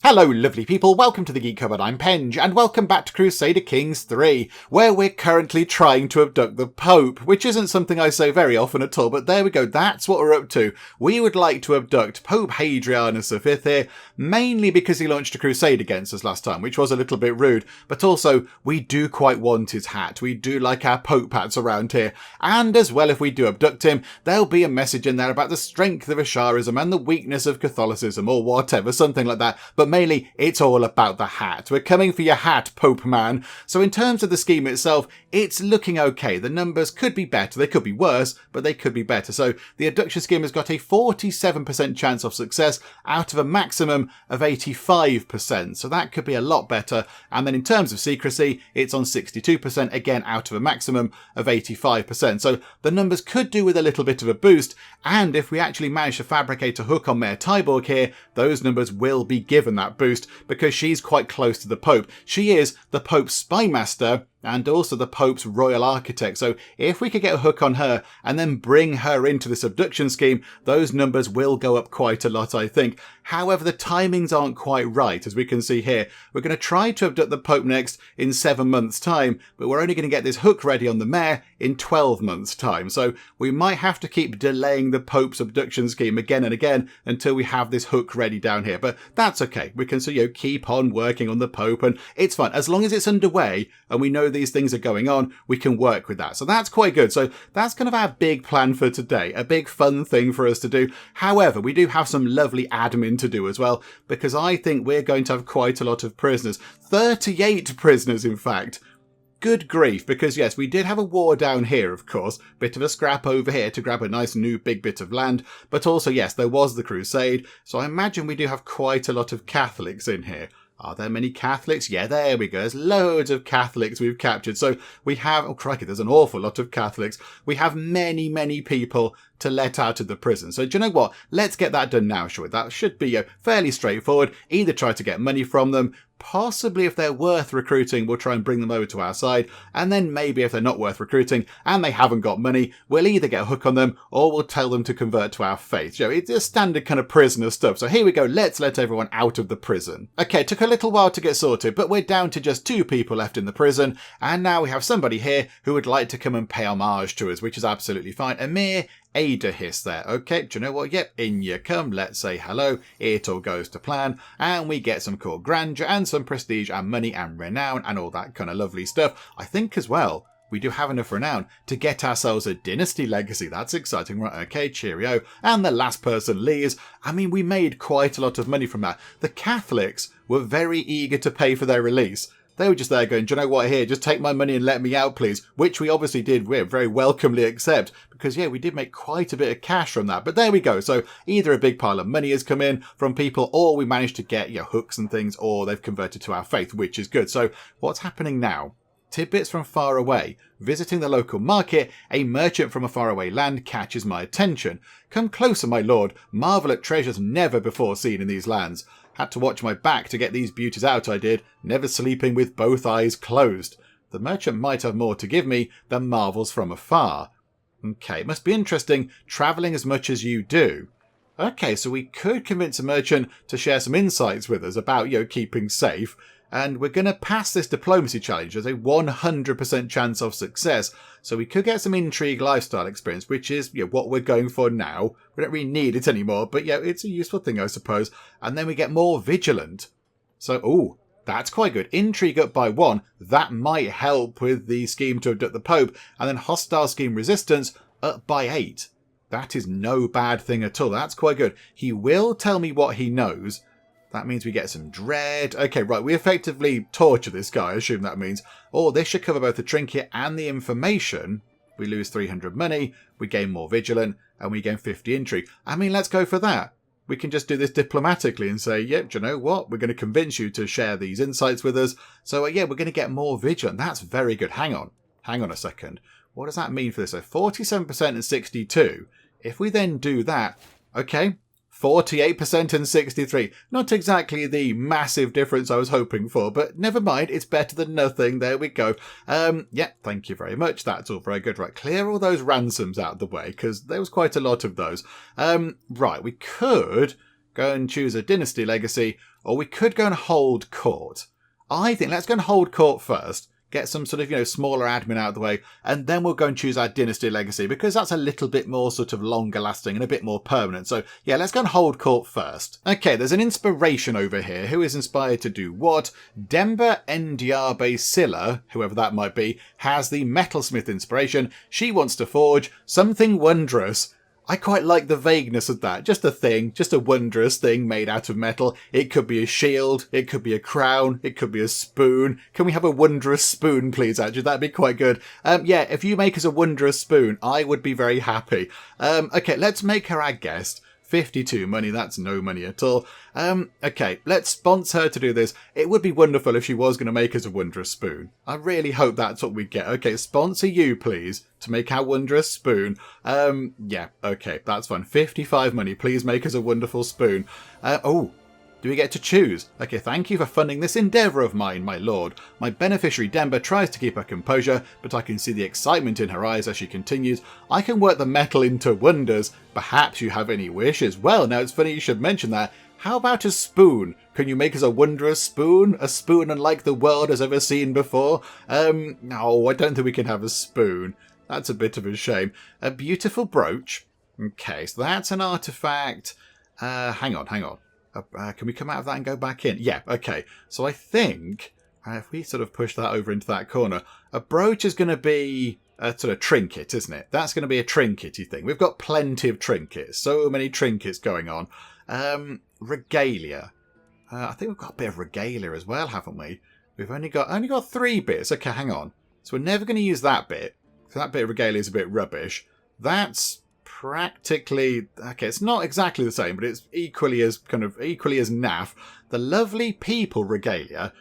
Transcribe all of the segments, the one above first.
Hello lovely people, welcome to the Geek Cupboard, I'm Penge, and welcome back to Crusader Kings 3, where we're currently trying to abduct the Pope, which isn't something I say very often at all, but there we go, that's what we're up to. We would like to abduct Pope Hadrianus V here, mainly because he launched a crusade against us last time, which was a little bit rude, but also we do quite want his hat, we do like our Pope hats around here, and as well if we do abduct him, there'll be a message in there about the strength of Asharism and the weakness of Catholicism, or whatever, something like that, but mainly, it's all about the hat. We're coming for your hat, Pope man. So in terms of the scheme itself, it's looking okay. The numbers could be better. They could be worse, but they could be better. So the abduction scheme has got a 47% chance of success out of a maximum of 85%. So that could be a lot better. And then in terms of secrecy, it's on 62%, again, out of a maximum of 85%. So the numbers could do with a little bit of a boost. And if we actually manage to fabricate a hook on Mayor Tyborg here, those numbers will be given that boost because she's quite close to the Pope. She is the Pope's Spymaster and also the Pope's royal architect. So if we could get a hook on her and then bring her into this abduction scheme, those numbers will go up quite a lot, I think. However, the timings aren't quite right, as we can see here. We're going to try to abduct the Pope next in 7 months' time, but we're only going to get this hook ready on the mayor in 12 months' time. So we might have to keep delaying the Pope's abduction scheme again and again until we have this hook ready down here. But that's okay. We can keep on working on the Pope, and it's fine. As long as it's underway and we know these things are going on, we can work with that. So that's quite good. So that's kind of our big plan for today, a big fun thing for us to do. However, we do have some lovely admin to do as well, because I think we're going to have quite a lot of prisoners. 38 prisoners, in fact. Good grief, because yes, we did have a war down here, of course, bit of a scrap over here to grab a nice new big bit of land, but also yes, there was the crusade, so I imagine we do have quite a lot of Catholics in here. Are there many Catholics? Yeah, there we go. There's loads of Catholics we've captured. So we have, oh crikey, there's an awful lot of Catholics. We have many, many people to let out of the prison. So do you know what? Let's get that done now, shall we? That should be fairly straightforward. Either try to get money from them, possibly if they're worth recruiting, we'll try and bring them over to our side. And then maybe if they're not worth recruiting and they haven't got money, we'll either get a hook on them or we'll tell them to convert to our faith. You know, it's a standard kind of prisoner stuff. So here we go. Let's let everyone out of the prison. Okay, it took a little while to get sorted, but we're down to just 2 people left in the prison. And now we have somebody here who would like to come and pay homage to us, which is absolutely fine. A mere Adahis there. Okay, do you know what? Yep, in you come. Let's say hello. It all goes to plan. And we get some cool grandeur and some prestige and money and renown and all that kind of lovely stuff. I think as well, we do have enough renown to get ourselves a Dynasty Legacy. That's exciting. Right, okay, cheerio. And the last person leaves. I mean, we made quite a lot of money from that. The Catholics were very eager to pay for their release. They were just there going, do you know what, here, just take my money and let me out, please. Which we obviously did very welcomely accept. Because, yeah, we did make quite a bit of cash from that. But there we go. So either a big pile of money has come in from people, or we managed to get, hooks and things, or they've converted to our faith, which is good. So what's happening now? Tidbits from far away. Visiting the local market, a merchant from a faraway land catches my attention. Come closer, my lord. Marvel at treasures never before seen in these lands. Had to watch my back to get these beauties out, I did, never sleeping with both eyes closed. The merchant might have more to give me than marvels from afar. Okay, it must be interesting travelling as much as you do. Okay, so we could convince a merchant to share some insights with us about, keeping safe. And we're going to pass this diplomacy challenge. There's a 100% chance of success. So we could get some intrigue lifestyle experience, which is what we're going for now. We don't really need it anymore, but it's a useful thing, I suppose. And then we get more vigilant. So, ooh, that's quite good. Intrigue up by 1. That might help with the scheme to abduct the Pope. And then hostile scheme resistance up by 8. That is no bad thing at all. That's quite good. He will tell me what he knows. That means we get some dread. Okay, right, we effectively torture this guy, I assume that means. Oh, this should cover both the trinket and the information. We lose 300 money, we gain more vigilant, and we gain 50 intrigue. I mean, let's go for that. We can just do this diplomatically and say, yep, do you know what? We're going to convince you to share these insights with us. So, we're going to get more vigilant. That's very good. Hang on a second. What does that mean for this? So, 47% and 62. If we then do that, okay, 48% and 63. Not exactly the massive difference I was hoping for, but never mind. It's better than nothing. There we go. Thank you very much. That's all very good. Right, clear all those ransoms out of the way, because there was quite a lot of those. Right, we could go and choose a Dynasty Legacy, or we could go and hold court. I think let's go and hold court first. Get some sort of, smaller admin out of the way, and then we'll go and choose our Dynasty Legacy, because that's a little bit more sort of longer lasting and a bit more permanent. So yeah, let's go and hold court first. Okay, there's an inspiration over here. Who is inspired to do what? Demba Ndiabe Silla, whoever that might be, has the metalsmith inspiration. She wants to forge something wondrous. I quite like the vagueness of that. Just a thing, just a wondrous thing made out of metal. It could be a shield, it could be a crown, it could be a spoon. Can we have a wondrous spoon, please, actually? That'd be quite good. Yeah, if you make us a wondrous spoon, I would be very happy. Okay, let's make her our guest. 52 money, that's no money at all. Okay, let's sponsor her to do this. It would be wonderful if she was going to make us a wondrous spoon. I really hope that's what we get. Okay, sponsor you, please, to make our wondrous spoon. Yeah, okay, that's fine. 55 money, please make us a wonderful spoon. Oh, do we get to choose? Okay, thank you for funding this endeavour of mine, my lord. My beneficiary Demba tries to keep her composure, but I can see the excitement in her eyes as she continues. I can work the metal into wonders. Perhaps you have any wishes? Well, now it's funny you should mention that. How about a spoon? Can you make us a wondrous spoon? A spoon unlike the world has ever seen before? No, I don't think we can have a spoon. That's a bit of a shame. A beautiful brooch. Okay, so that's an artifact. Hang on. Can we come out of that and go back in? Yeah, okay. So I think if we sort of push that over into that corner, a brooch is going to be a sort of trinket, isn't it? That's going to be a trinkety thing. We've got plenty of trinkets. So many trinkets going on. Regalia. I think we've got a bit of regalia as well, haven't we? We've only got 3 bits. Okay, hang on. So we're never going to use that bit. So that bit of regalia is a bit rubbish. That's practically okay. It's not exactly the same, but it's equally as naff. The lovely people regalia.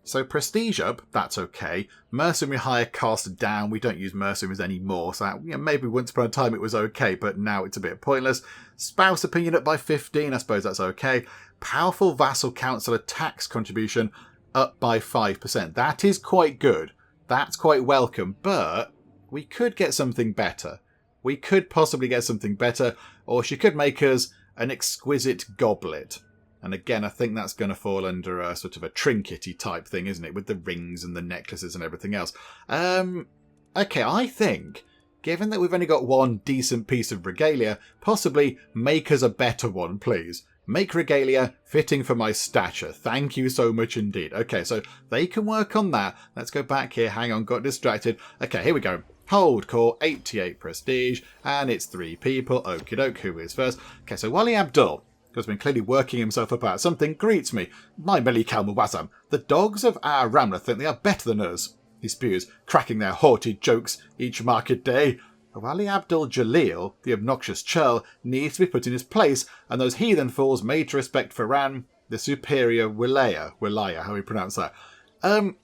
So prestige up, that's okay. Mercenary hire cost down. We don't use mercenaries anymore. So maybe once upon a time it was okay, but now it's a bit pointless. Spouse opinion up by 15. I suppose that's okay. Powerful vassal council tax contribution up by 5%. That is quite good. That's quite welcome, but we could get something better. We could possibly get something better, or she could make us an exquisite goblet. And again, I think that's going to fall under a sort of a trinkety type thing, isn't it? With the rings and the necklaces and everything else. Okay, I think, given that we've only got one decent piece of regalia, possibly make us a better one, please. Make regalia fitting for my stature. Thank you so much indeed. Okay, so they can work on that. Let's go back here. Hang on, got distracted. Okay, here we go. Hold core, 88 prestige, and it's 3 people. Okie doke, who is first? Okay, so Wali Abdul, who's been clearly working himself up out something, greets me. My Melik al-Muwazzam, the dogs of our Ramla think they are better than us. He spews, cracking their haughty jokes each market day. Wali Abdul Jalil, the obnoxious churl, needs to be put in his place, and those heathen fools made to respect Faran, the superior Wilaya, how we pronounce that.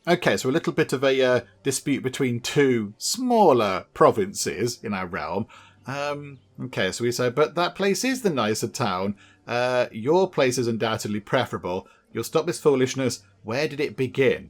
Okay, so a little bit of a dispute between 2 smaller provinces in our realm. Okay, so we say, but that place is the nicer town. Your place is undoubtedly preferable. You'll stop this foolishness. Where did it begin?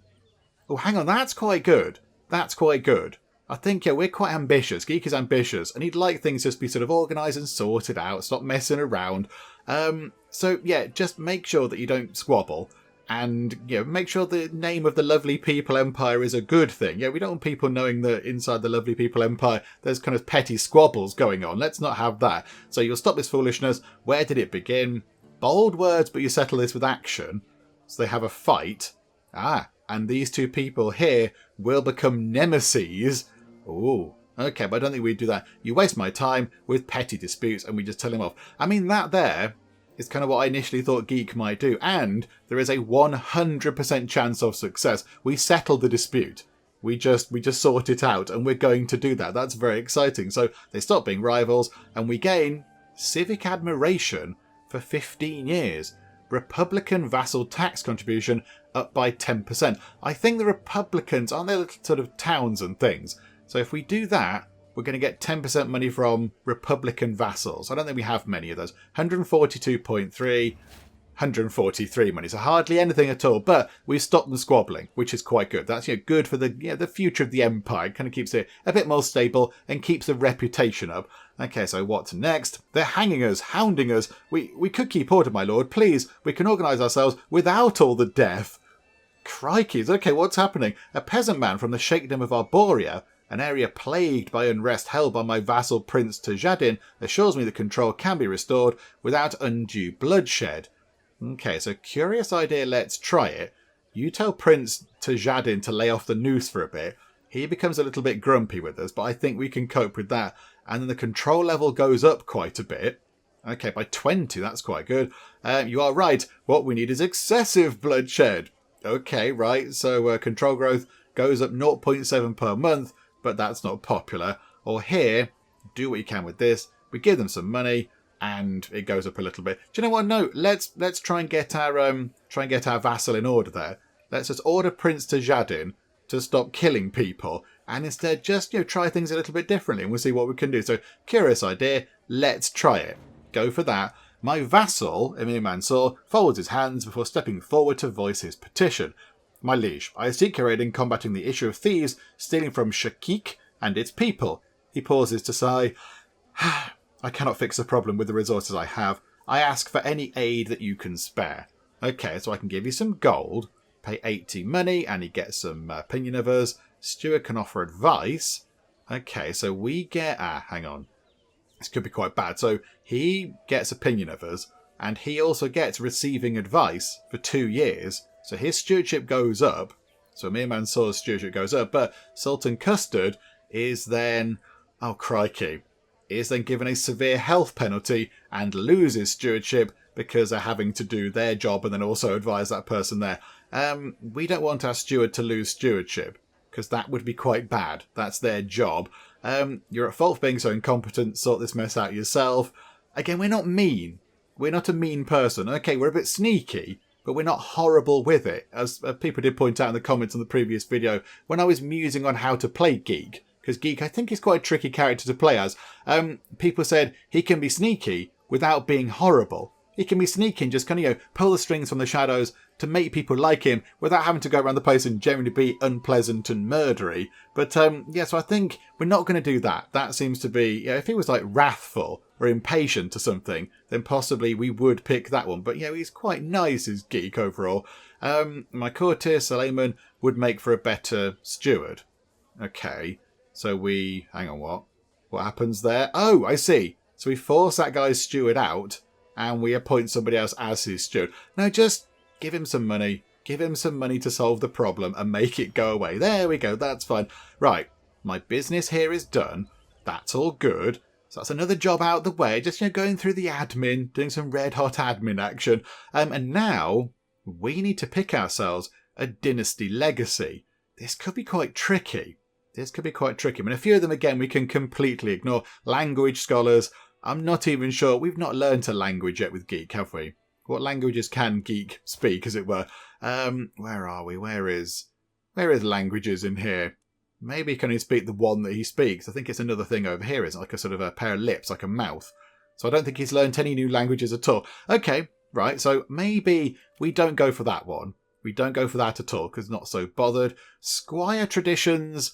Oh, hang on, that's quite good. That's quite good. I think, yeah, we're quite ambitious. Geek is ambitious, and he'd like things just be sort of organised and sorted out, stop messing around. So, yeah, just make sure that you don't squabble. And make sure the name of the Lovely People Empire is a good thing. Yeah, we don't want people knowing that inside the Lovely People Empire there's kind of petty squabbles going on. Let's not have that. So you'll stop this foolishness. Where did it begin? Bold words, but you settle this with action. So they have a fight. And these 2 people here will become nemesis. Ooh. Okay, but I don't think we'd do that. You waste my time with petty disputes and we just tell him off. I mean, that there is kind of what I initially thought Geek might do. And there is a 100% chance of success. We settle the dispute. We just sort it out, and we're going to do that. That's very exciting. So they stop being rivals, and we gain civic admiration for 15 years. Republican vassal tax contribution up by 10%. I think the Republicans, aren't they little sort of towns and things? So if we do that, we're going to get 10% money from Republican vassals. I don't think we have many of those. 142.3, 143 money. So hardly anything at all. But we've stopped them squabbling, which is quite good. That's good for the future of the empire. It kind of keeps it a bit more stable and keeps the reputation up. Okay, so what's next? They're hanging us, hounding us. We could keep order, my lord. Please, we can organise ourselves without all the death. Crikeys, okay, what's happening? A peasant man from the Shakedom of Arborea, an area plagued by unrest held by my vassal Prince Tajadin, assures me the control can be restored without undue bloodshed. Okay, so curious idea, let's try it. You tell Prince Tajadin to lay off the noose for a bit. He becomes a little bit grumpy with us, but I think we can cope with that. And then the control level goes up quite a bit. Okay, by 20, that's quite good. You are right, what we need is excessive bloodshed. Okay, right, so control growth goes up 0.7 per month, but that's not popular. Or here, do what you can with this. We give them some money, and it goes up a little bit. Do you know what? No, let's try and get our vassal in order there. Let's just order Prince Tajadin to stop killing people, and instead just try things a little bit differently, and we'll see what we can do. So curious idea. Let's try it. Go for that. My vassal, Emir Mansour, folds his hands before stepping forward to voice his petition. My liege, I seek your aid in combating the issue of thieves stealing from Shakik and its people. He pauses to sigh. I cannot fix the problem with the resources I have. I ask for any aid that you can spare. Okay, so I can give you some gold, pay 80 money, and he gets some opinion of us. Steward can offer advice. Okay, so we get... hang on. This could be quite bad. So he gets opinion of us, and he also gets receiving advice for 2 years. So his stewardship goes up. So Emir Mansour's stewardship goes up, but Sultan Custard is then... oh, crikey. Is then given a severe health penalty and loses stewardship because they're having to do their job and then also advise that person there. We don't want our steward to lose stewardship, because that would be quite bad. That's their job. You're at fault for being so incompetent. Sort this mess out yourself. Again, we're not mean. We're not a mean person. Okay, we're a bit sneaky, but we're not horrible with it. As people did point out in the comments on the previous video, when I was musing on how to play Geek, because Geek I think is quite a tricky character to play as, people said he can be sneaky without being horrible. He can be sneaky and just kind of, pull the strings from the shadows to make people like him without having to go around the place and generally be unpleasant and murdery. But, yeah, so I think we're not going to do that. That seems to be, if he was like wrathful or impatient or something, then possibly we would pick that one. But, he's quite nice as Geek overall. My courtier, Suleiman, would make for a better steward. Okay, so we... hang on, what? What happens there? Oh, I see. So we force that guy's steward out, and we appoint somebody else as his steward. No, just give him some money. Give him some money to solve the problem and make it go away. There we go, that's fine. Right, my business here is done. That's all good. So that's another job out the way. Just, going through the admin, doing some red-hot admin action. And now we need to pick ourselves a Dynasty Legacy. This could be quite tricky. I mean, a few of them, again, we can completely ignore. Language scholars, I'm not even sure. We've not learnt a language yet with Geek, have we? What languages can Geek speak, as it were? Where are we? Where is languages in here? Maybe he can only speak the one that he speaks. I think it's another thing over here. It's like a sort of a pair of lips, like a mouth. So I don't think he's learnt any new languages at all. Okay, right. So maybe we don't go for that one. We don't go for that at all, because not so bothered. Squire traditions...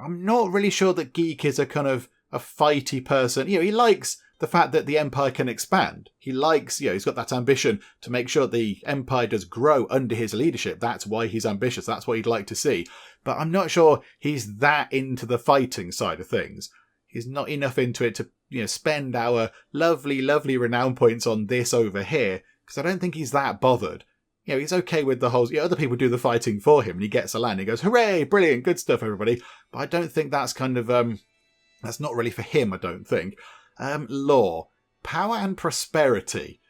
I'm not really sure that Geek is a kind of a fighty person. He likes the fact that the empire can expand. He likes, he's got that ambition to make sure the empire does grow under his leadership. That's why he's ambitious. That's what he'd like to see. But I'm not sure he's that into the fighting side of things. He's not enough into it to, spend our lovely, lovely renown points on this over here, because I don't think he's that bothered. He's okay with the whole... other people do the fighting for him, and he gets a land. He goes, hooray, brilliant, good stuff, everybody. But I don't think that's kind of... that's not really for him, I don't think. Law. Power and prosperity.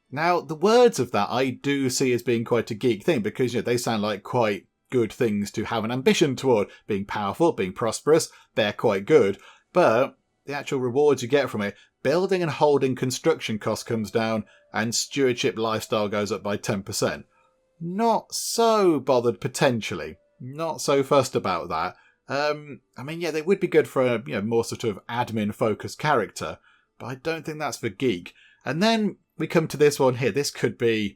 Now, the words of that I do see as being quite a Geek thing, because, they sound like quite good things to have an ambition toward. Being powerful, being prosperous, they're quite good. But the actual rewards you get from it, building and holding construction cost comes down, and stewardship lifestyle goes up by 10%. Not so bothered, potentially. Not so fussed about that. They would be good for a more sort of admin-focused character, but I don't think that's for Geek. And then we come to this one here. This could be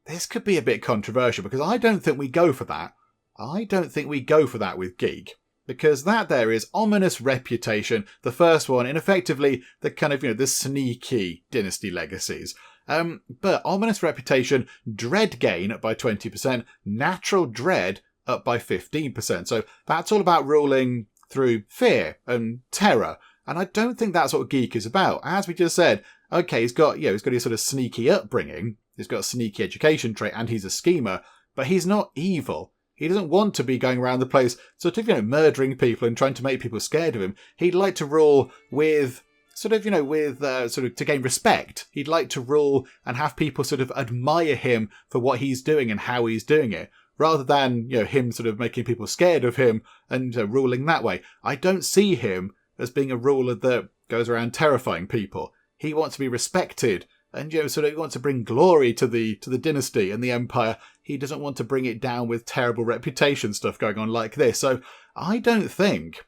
a bit controversial, because I don't think we go for that. I don't think we go for that with Geek. because that there is ominous reputation, the first one in effectively the kind of, the sneaky Dynasty Legacies. But ominous reputation, dread gain up by 20%, natural dread up by 15%. So that's all about ruling through fear and terror. And I don't think that's what Geek is about. As we just said, okay, he's got his sort of sneaky upbringing, he's got a sneaky education trait, and he's a schemer, but he's not evil. He doesn't want to be going around the place sort of, murdering people and trying to make people scared of him. He'd like to rule with sort of to gain respect. He'd like to rule and have people sort of admire him for what he's doing and how he's doing it, rather than, him sort of making people scared of him and ruling that way. I don't see him as being a ruler that goes around terrifying people. He wants to be respected, and sort of he wants to bring glory to the dynasty and the empire. He doesn't want to bring it down with terrible reputation stuff going on like this. So I don't think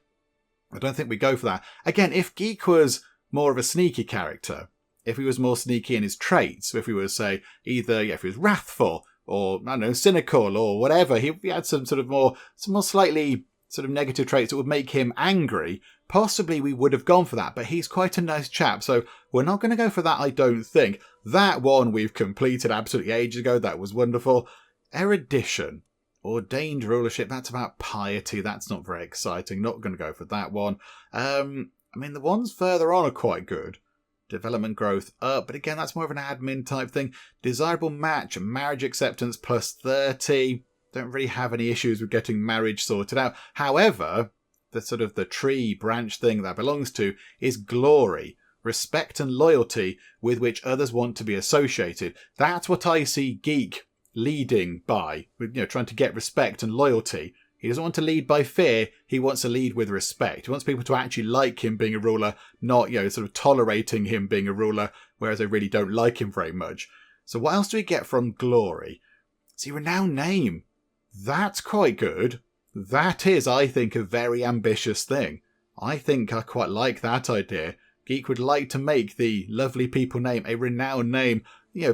we go for that. Again, if Geek was more of a sneaky character, if he was more sneaky in his traits, if he was, say, either if he was wrathful or, I don't know, cynical or whatever, he had some more slightly sort of negative traits that would make him angry, possibly we would have gone for that. But he's quite a nice chap, so we're not going to go for that, I don't think. That one we've completed absolutely ages ago. That was wonderful. Erudition. Ordained rulership. That's about piety. That's not very exciting. Not going to go for that one. The ones further on are quite good. Development growth up, but again, that's more of an admin type thing. Desirable match, marriage acceptance plus 30. Don't really have any issues with getting marriage sorted out. However, the sort of the tree branch thing that belongs to is glory, respect and loyalty with which others want to be associated. That's what I see Geek leading by, trying to get respect and loyalty. He doesn't want to lead by fear, he wants to lead with respect. He wants people to actually like him being a ruler, not, sort of tolerating him being a ruler, whereas they really don't like him very much. So what else do we get from glory? See, renowned name. That's quite good. That is, I think, a very ambitious thing. I think I quite like that idea. Geek would like to make the lovely people name a renowned name,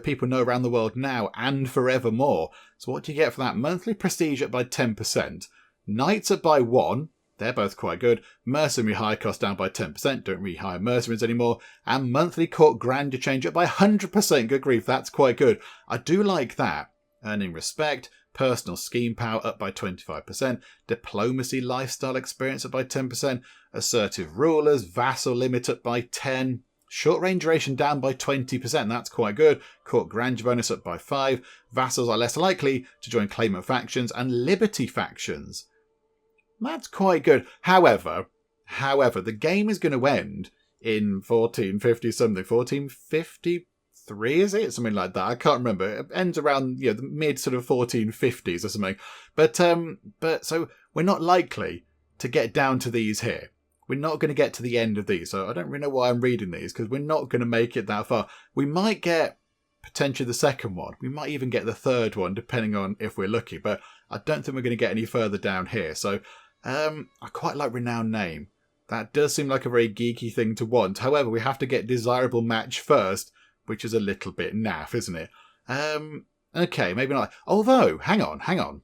people know around the world now and forevermore. So what do you get for that? Monthly prestige up by 10%. Knights up by 1. They're both quite good. Mercenary hire cost down by 10%. Don't really hire mercenaries anymore. And monthly court grandeur change up by 100%. Good grief, that's quite good. I do like that. Earning respect. Personal scheme power up by 25%. Diplomacy lifestyle experience up by 10%. Assertive rulers. Vassal limit up by 10%. Short range duration down by 20%. That's quite good. Court grandeur bonus up by 5%. Vassals are less likely to join claimant factions and liberty factions. That's quite good. However, the game is going to end in 1450 something. 1453 is it? Something like that. I can't remember. It ends around the mid sort of 1450s or something. But so we're not likely to get down to these here. We're not going to get to the end of these. So I don't really know why I'm reading these, because we're not going to make it that far. We might get potentially the second one. We might even get the third one, depending on if we're lucky. But I don't think we're going to get any further down here. So I quite like renowned name. That does seem like a very geeky thing to want. However, we have to get desirable match first, which is a little bit naff, isn't it? Okay, maybe not. Although, hang on.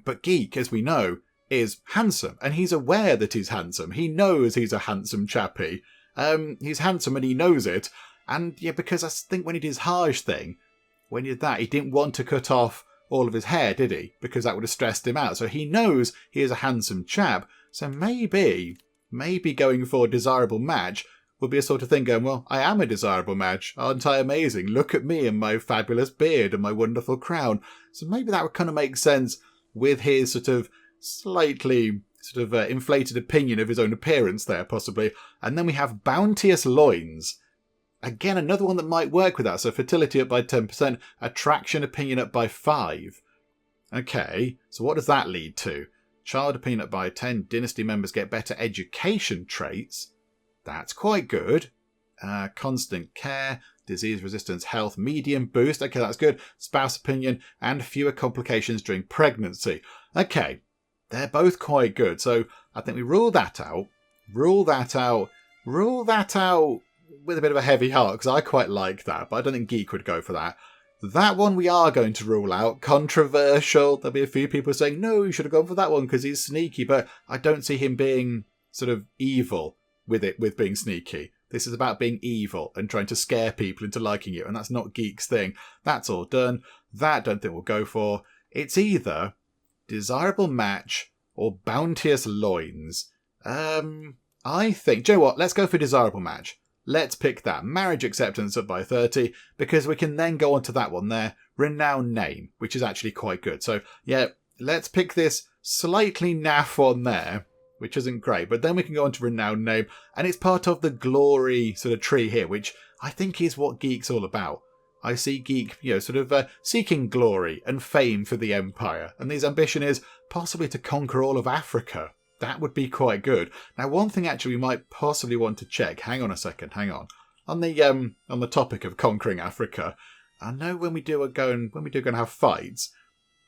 But Geek, as we know, is handsome, and he's aware that he's handsome. He knows he's a handsome chappy. He's handsome and he knows it. And yeah, because I think when he did his Hajj thing, when he did that, he didn't want to cut off all of his hair, did he? Because that would have stressed him out. So he knows he is a handsome chap. So maybe going for a desirable match would be a sort of thing going, well, I am a desirable match. Aren't I amazing? Look at me and my fabulous beard and my wonderful crown. So maybe that would kind of make sense with his sort of slightly inflated opinion of his own appearance there, possibly. And then we have bounteous loins. Again, another one that might work with that. So fertility up by 10%, attraction opinion up by 5%. Okay, so what does that lead to? Child opinion up by 10, dynasty members get better education traits. That's quite good. Constant care, disease resistance, health, medium boost. Okay, that's good. Spouse opinion and fewer complications during pregnancy. Okay, they're both quite good. So I think we rule that out with a bit of a heavy heart, because I quite like that, but I don't think Geek would go for that. That one we are going to rule out. Controversial. There'll be a few people saying, no, you should have gone for that one because he's sneaky. But I don't see him being sort of evil with being sneaky. This is about being evil and trying to scare people into liking you. And that's not Geek's thing. That's all done. That don't think we'll go for. It's either desirable match or bounteous loins. I think, do you know what? Let's go for desirable match. Let's pick that. Marriage acceptance up by 30, because we can then go on to that one there. Renowned name, which is actually quite good. So, yeah, let's pick this slightly naff one there, which isn't great. But then we can go on to renowned name, and it's part of the glory sort of tree here, which I think is what Geek's all about. I see Geek, sort of seeking glory and fame for the Empire. And his ambition is possibly to conquer all of Africa. That would be quite good. Now, one thing actually we might possibly want to check. Hang on a second. Hang on. On the topic of conquering Africa, I know when we do go and have fights,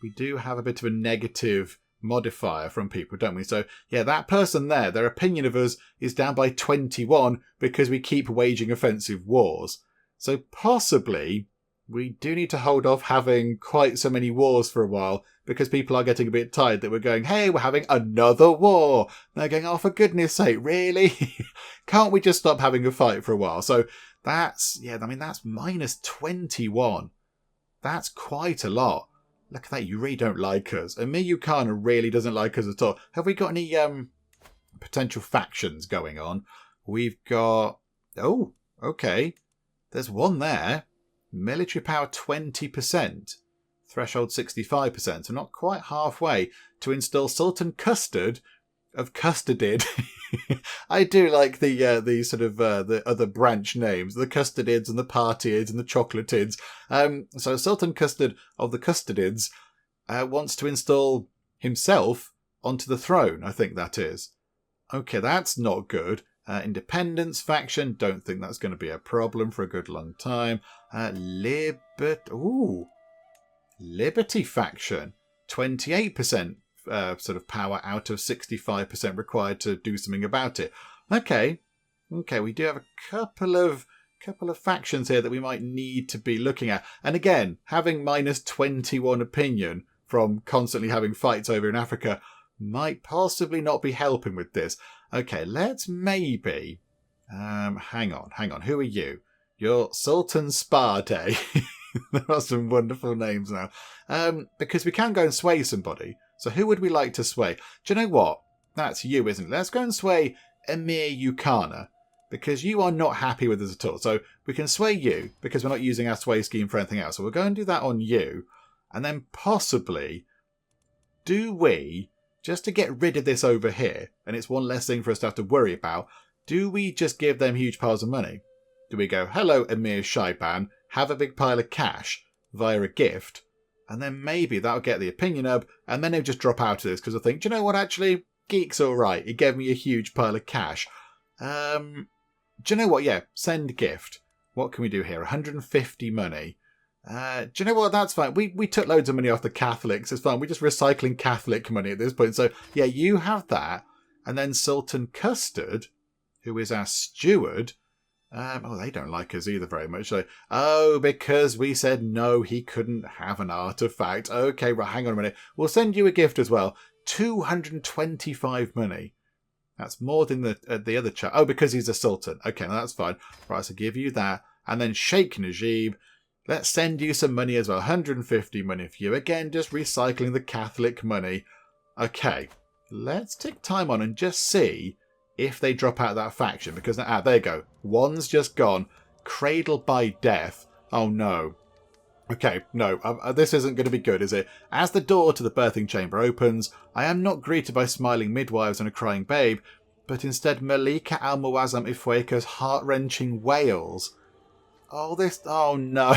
we do have a bit of a negative modifier from people, don't we? So yeah, that person there, their opinion of us is down by 21 because we keep waging offensive wars. So possibly we do need to hold off having quite so many wars for a while, because people are getting a bit tired that we're going, hey, we're having another war. And they're going, oh, for goodness sake, really? Can't we just stop having a fight for a while? So that's minus 21. That's quite a lot. Look at that, you really don't like us. And Miyukana really doesn't like us at all. Have we got any potential factions going on? We've got... Oh, okay. There's one there. Military power 20%. Threshold 65%. So not quite halfway to install Sultan Custard of Custardid. I do like the sort of the other branch names, the Custardids and the Partyids and the Chocolatids. So Sultan Custard of the Custardids wants to install himself onto the throne, I think that is. Okay, that's not good. Independence faction, don't think that's going to be a problem for a good long time. Liberty faction, 28% sort of power out of 65% required to do something about it. Okay, we do have a couple of factions here that we might need to be looking at. And again, having minus 21 opinion from constantly having fights over in Africa might possibly not be helping with this. Okay, let's maybe... hang on. Who are you? You're Sultan Spa Day. There are some wonderful names now. Because we can go and sway somebody. So who would we like to sway? Do you know what? That's you, isn't it? Let's go and sway Emir Yukana. Because you are not happy with us at all. So we can sway you, because we're not using our sway scheme for anything else. So we'll go and do that on you. And then possibly, do we... just to get rid of this over here, and it's one less thing for us to have to worry about, do we just give them huge piles of money? Do we go, hello, Emir Shaiban, have a big pile of cash via a gift, and then maybe that'll get the opinion up, and then they'll just drop out of this, because they'll think, do you know what, actually, Geek's alright, he gave me a huge pile of cash. Do you know what, yeah, send gift. What can we do here? 150 money. Do you know what? That's fine. We took loads of money off the Catholics. It's fine. We're just recycling Catholic money at this point. So, yeah, you have that. And then Sultan Custard, who is our steward. They don't like us either very much. So, because we said no, he couldn't have an artifact. Okay, right, hang on a minute. We'll send you a gift as well. 225 money. That's more than the other chap. Oh, because he's a sultan. Okay, now that's fine. Right, so give you that. And then Sheikh Najib. Let's send you some money as well. 150 money for you. Again, just recycling the Catholic money. Okay, let's take time on and just see if they drop out of that faction. Because, there you go. One's just gone. Cradled by death. Oh, no. Okay, no, this isn't going to be good, is it? As the door to the birthing chamber opens, I am not greeted by smiling midwives and a crying babe, but instead Malika Al-Muazzam Ifweka's heart-wrenching wails. Oh no.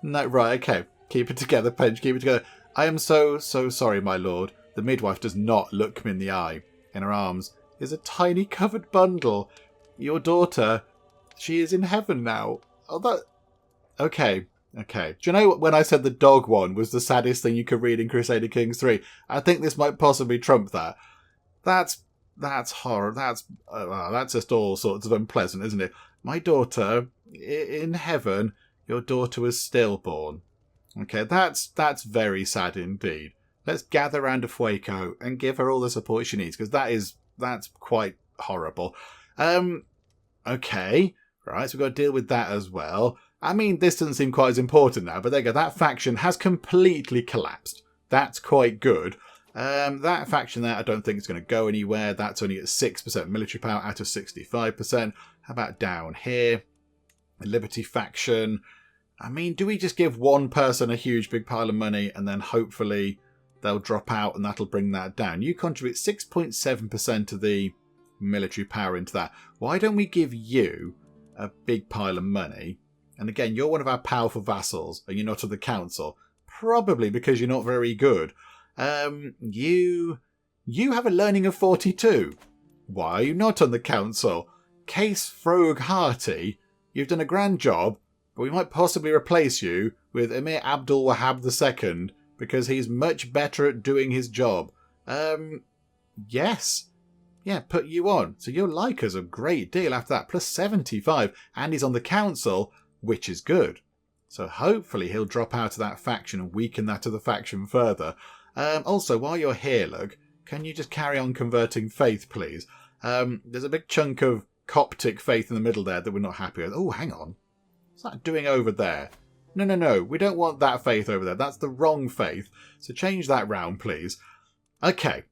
No, right, okay. Keep it together, Penge, keep it together. I am so sorry, my lord. The midwife does not look me in the eye. In her arms is a tiny covered bundle. Your daughter, she is in heaven now. Okay. Do you know when I said the dog one was the saddest thing you could read in Crusader Kings 3? I think this might possibly trump that. That's horror. That's just all sorts of unpleasant, isn't it? My daughter... in heaven, your daughter was stillborn. Okay, that's very sad indeed. Let's gather around a Fueco and give her all the support she needs, because that's quite horrible. Okay, right, so we've got to deal with that as well. I mean, this doesn't seem quite as important now, but there you go. That faction has completely collapsed. That's quite good. That faction there, I don't think it's going to go anywhere. That's only at 6% military power out of 65%. How about down here? The Liberty faction. I mean, do we just give one person a huge big pile of money and then hopefully they'll drop out and that'll bring that down? You contribute 6.7% of the military power into that. Why don't we give you a big pile of money? And again, you're one of our powerful vassals and you're not of the council. Probably because you're not very good. You have a learning of 42. Why are you not on the council? Case Frog Hearty, you've done a grand job, but we might possibly replace you with Emir Abdul Wahab II because he's much better at doing his job. Yes. Yeah, put you on. So you'll like us a great deal after that. Plus 75. And he's on the council, which is good. So hopefully he'll drop out of that faction and weaken that other faction further. Also, while you're here, Lug, can you just carry on converting faith, please? There's a big chunk of Coptic faith in the middle there that we're not happy with. Oh, hang on. What's that doing over there? No. We don't want that faith over there. That's the wrong faith. So change that round, please. Okay,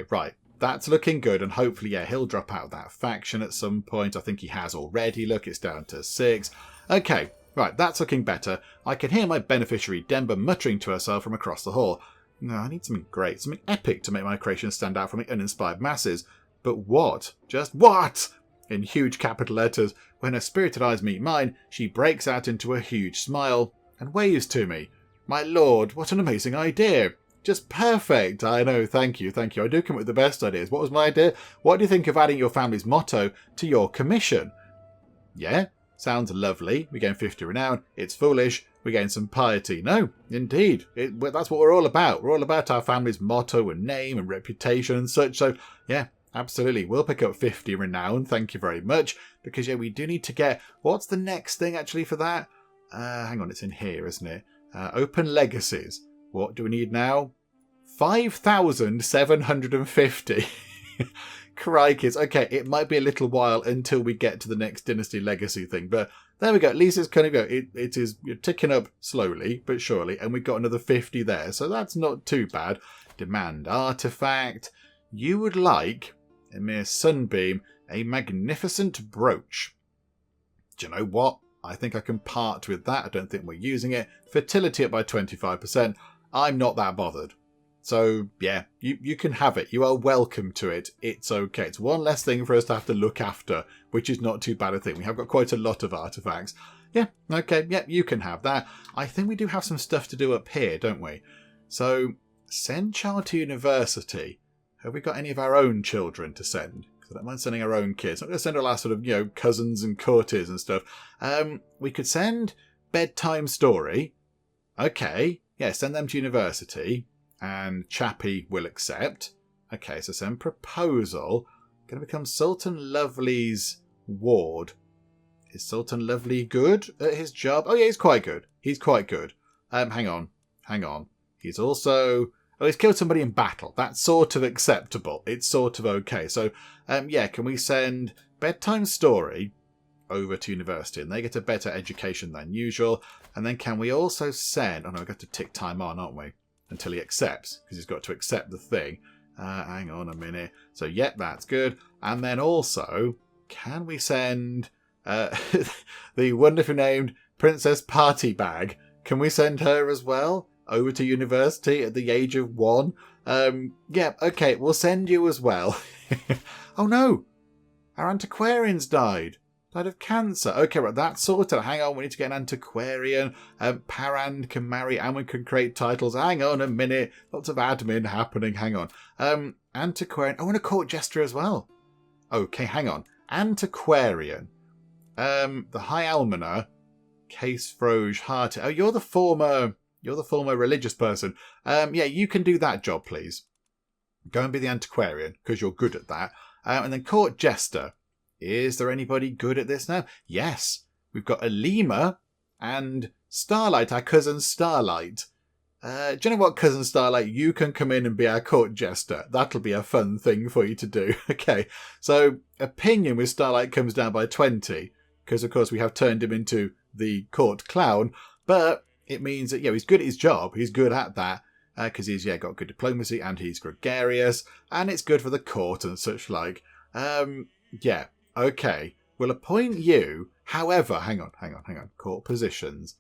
right. That's looking good. And hopefully, yeah, he'll drop out of that faction at some point. I think he has already. Look, it's down to 6. Okay, right. That's looking better. I can hear my beneficiary, Denver, muttering to herself from across the hall. No, I need something great, something epic to make my creation stand out from the uninspired masses. But what? Just what? In huge capital letters, when her spirited eyes meet mine, she breaks out into a huge smile and waves to me. My lord, what an amazing idea. Just perfect. I know, thank you. I do come up with the best ideas. What was my idea? What do you think of adding your family's motto to your commission? Yeah, sounds lovely. We gain 50 renown. It's foolish. We gain some piety. No, indeed. That's what we're all about. We're all about our family's motto and name and reputation and such. So, yeah, absolutely. We'll pick up 50 renown. Thank you very much. Because, yeah, we do need to get... What's the next thing, actually, for that? Hang on, it's in here, isn't it? Open legacies. What do we need now? 5,750. Crikey. Okay, it might be a little while until we get to the next Dynasty Legacy thing, but there we go. At least it's kind of go. It is ticking up slowly but surely, and we've got another 50 there, so that's not too bad. Demand artifact. You would like, Emir Sunbeam, a magnificent brooch. Do you know what? I think I can part with that. I don't think we're using it. Fertility up by 25%. I'm not that bothered. So, yeah, you can have it. You are welcome to it. It's okay. It's one less thing for us to have to look after, which is not too bad a thing. We have got quite a lot of artifacts. Yeah, okay, yeah, you can have that. I think we do have some stuff to do up here, don't we? So, send child to university. Have we got any of our own children to send? Because I don't mind sending our own kids. I'm not going to send all our sort of, cousins and courtiers and stuff. We could send bedtime story. Okay, yeah, send them to university. And Chappie will accept. Okay, so send proposal. Going to become Sultan Lovely's ward. Is Sultan Lovely good at his job? Oh yeah, he's quite good. Hang on. He's also... Oh, he's killed somebody in battle. That's sort of acceptable. It's sort of okay. So, yeah, can we send bedtime story over to university? And they get a better education than usual. And then can we also send... Oh no, we've got to tick time on, aren't we? Until he accepts, because he's got to accept the thing. Hang on a minute. So, yep, that's good. And then also, can we send the wonderfully named Princess Party Bag? Can we send her as well over to university at the age of 1? Yeah, okay, we'll send you as well. Oh no, our antiquarian's died of cancer. Okay, right, that's sorted. Hang on, we need to get an antiquarian. Parand can marry and we can create titles. Hang on a minute. Lots of admin happening. Hang on. Antiquarian. I want a court jester as well. Okay, hang on. Antiquarian. The High Almoner. Case Froge Hart. Oh, you're the former religious person. Yeah, you can do that job, please. Go and be the antiquarian, because you're good at that. And then court jester. Is there anybody good at this now? Yes. We've got Alima And Starlight, our cousin Starlight. Do you know what, cousin Starlight? You can come in and be our court jester. That'll be a fun thing for you to do. Okay, so opinion with Starlight comes down by 20, because of course we have turned him into the court clown, but it means that, he's good at his job. He's good at that, because he's, got good diplomacy and he's gregarious, and it's good for the court and such like. Okay. We'll appoint you. However, hang on. Court positions.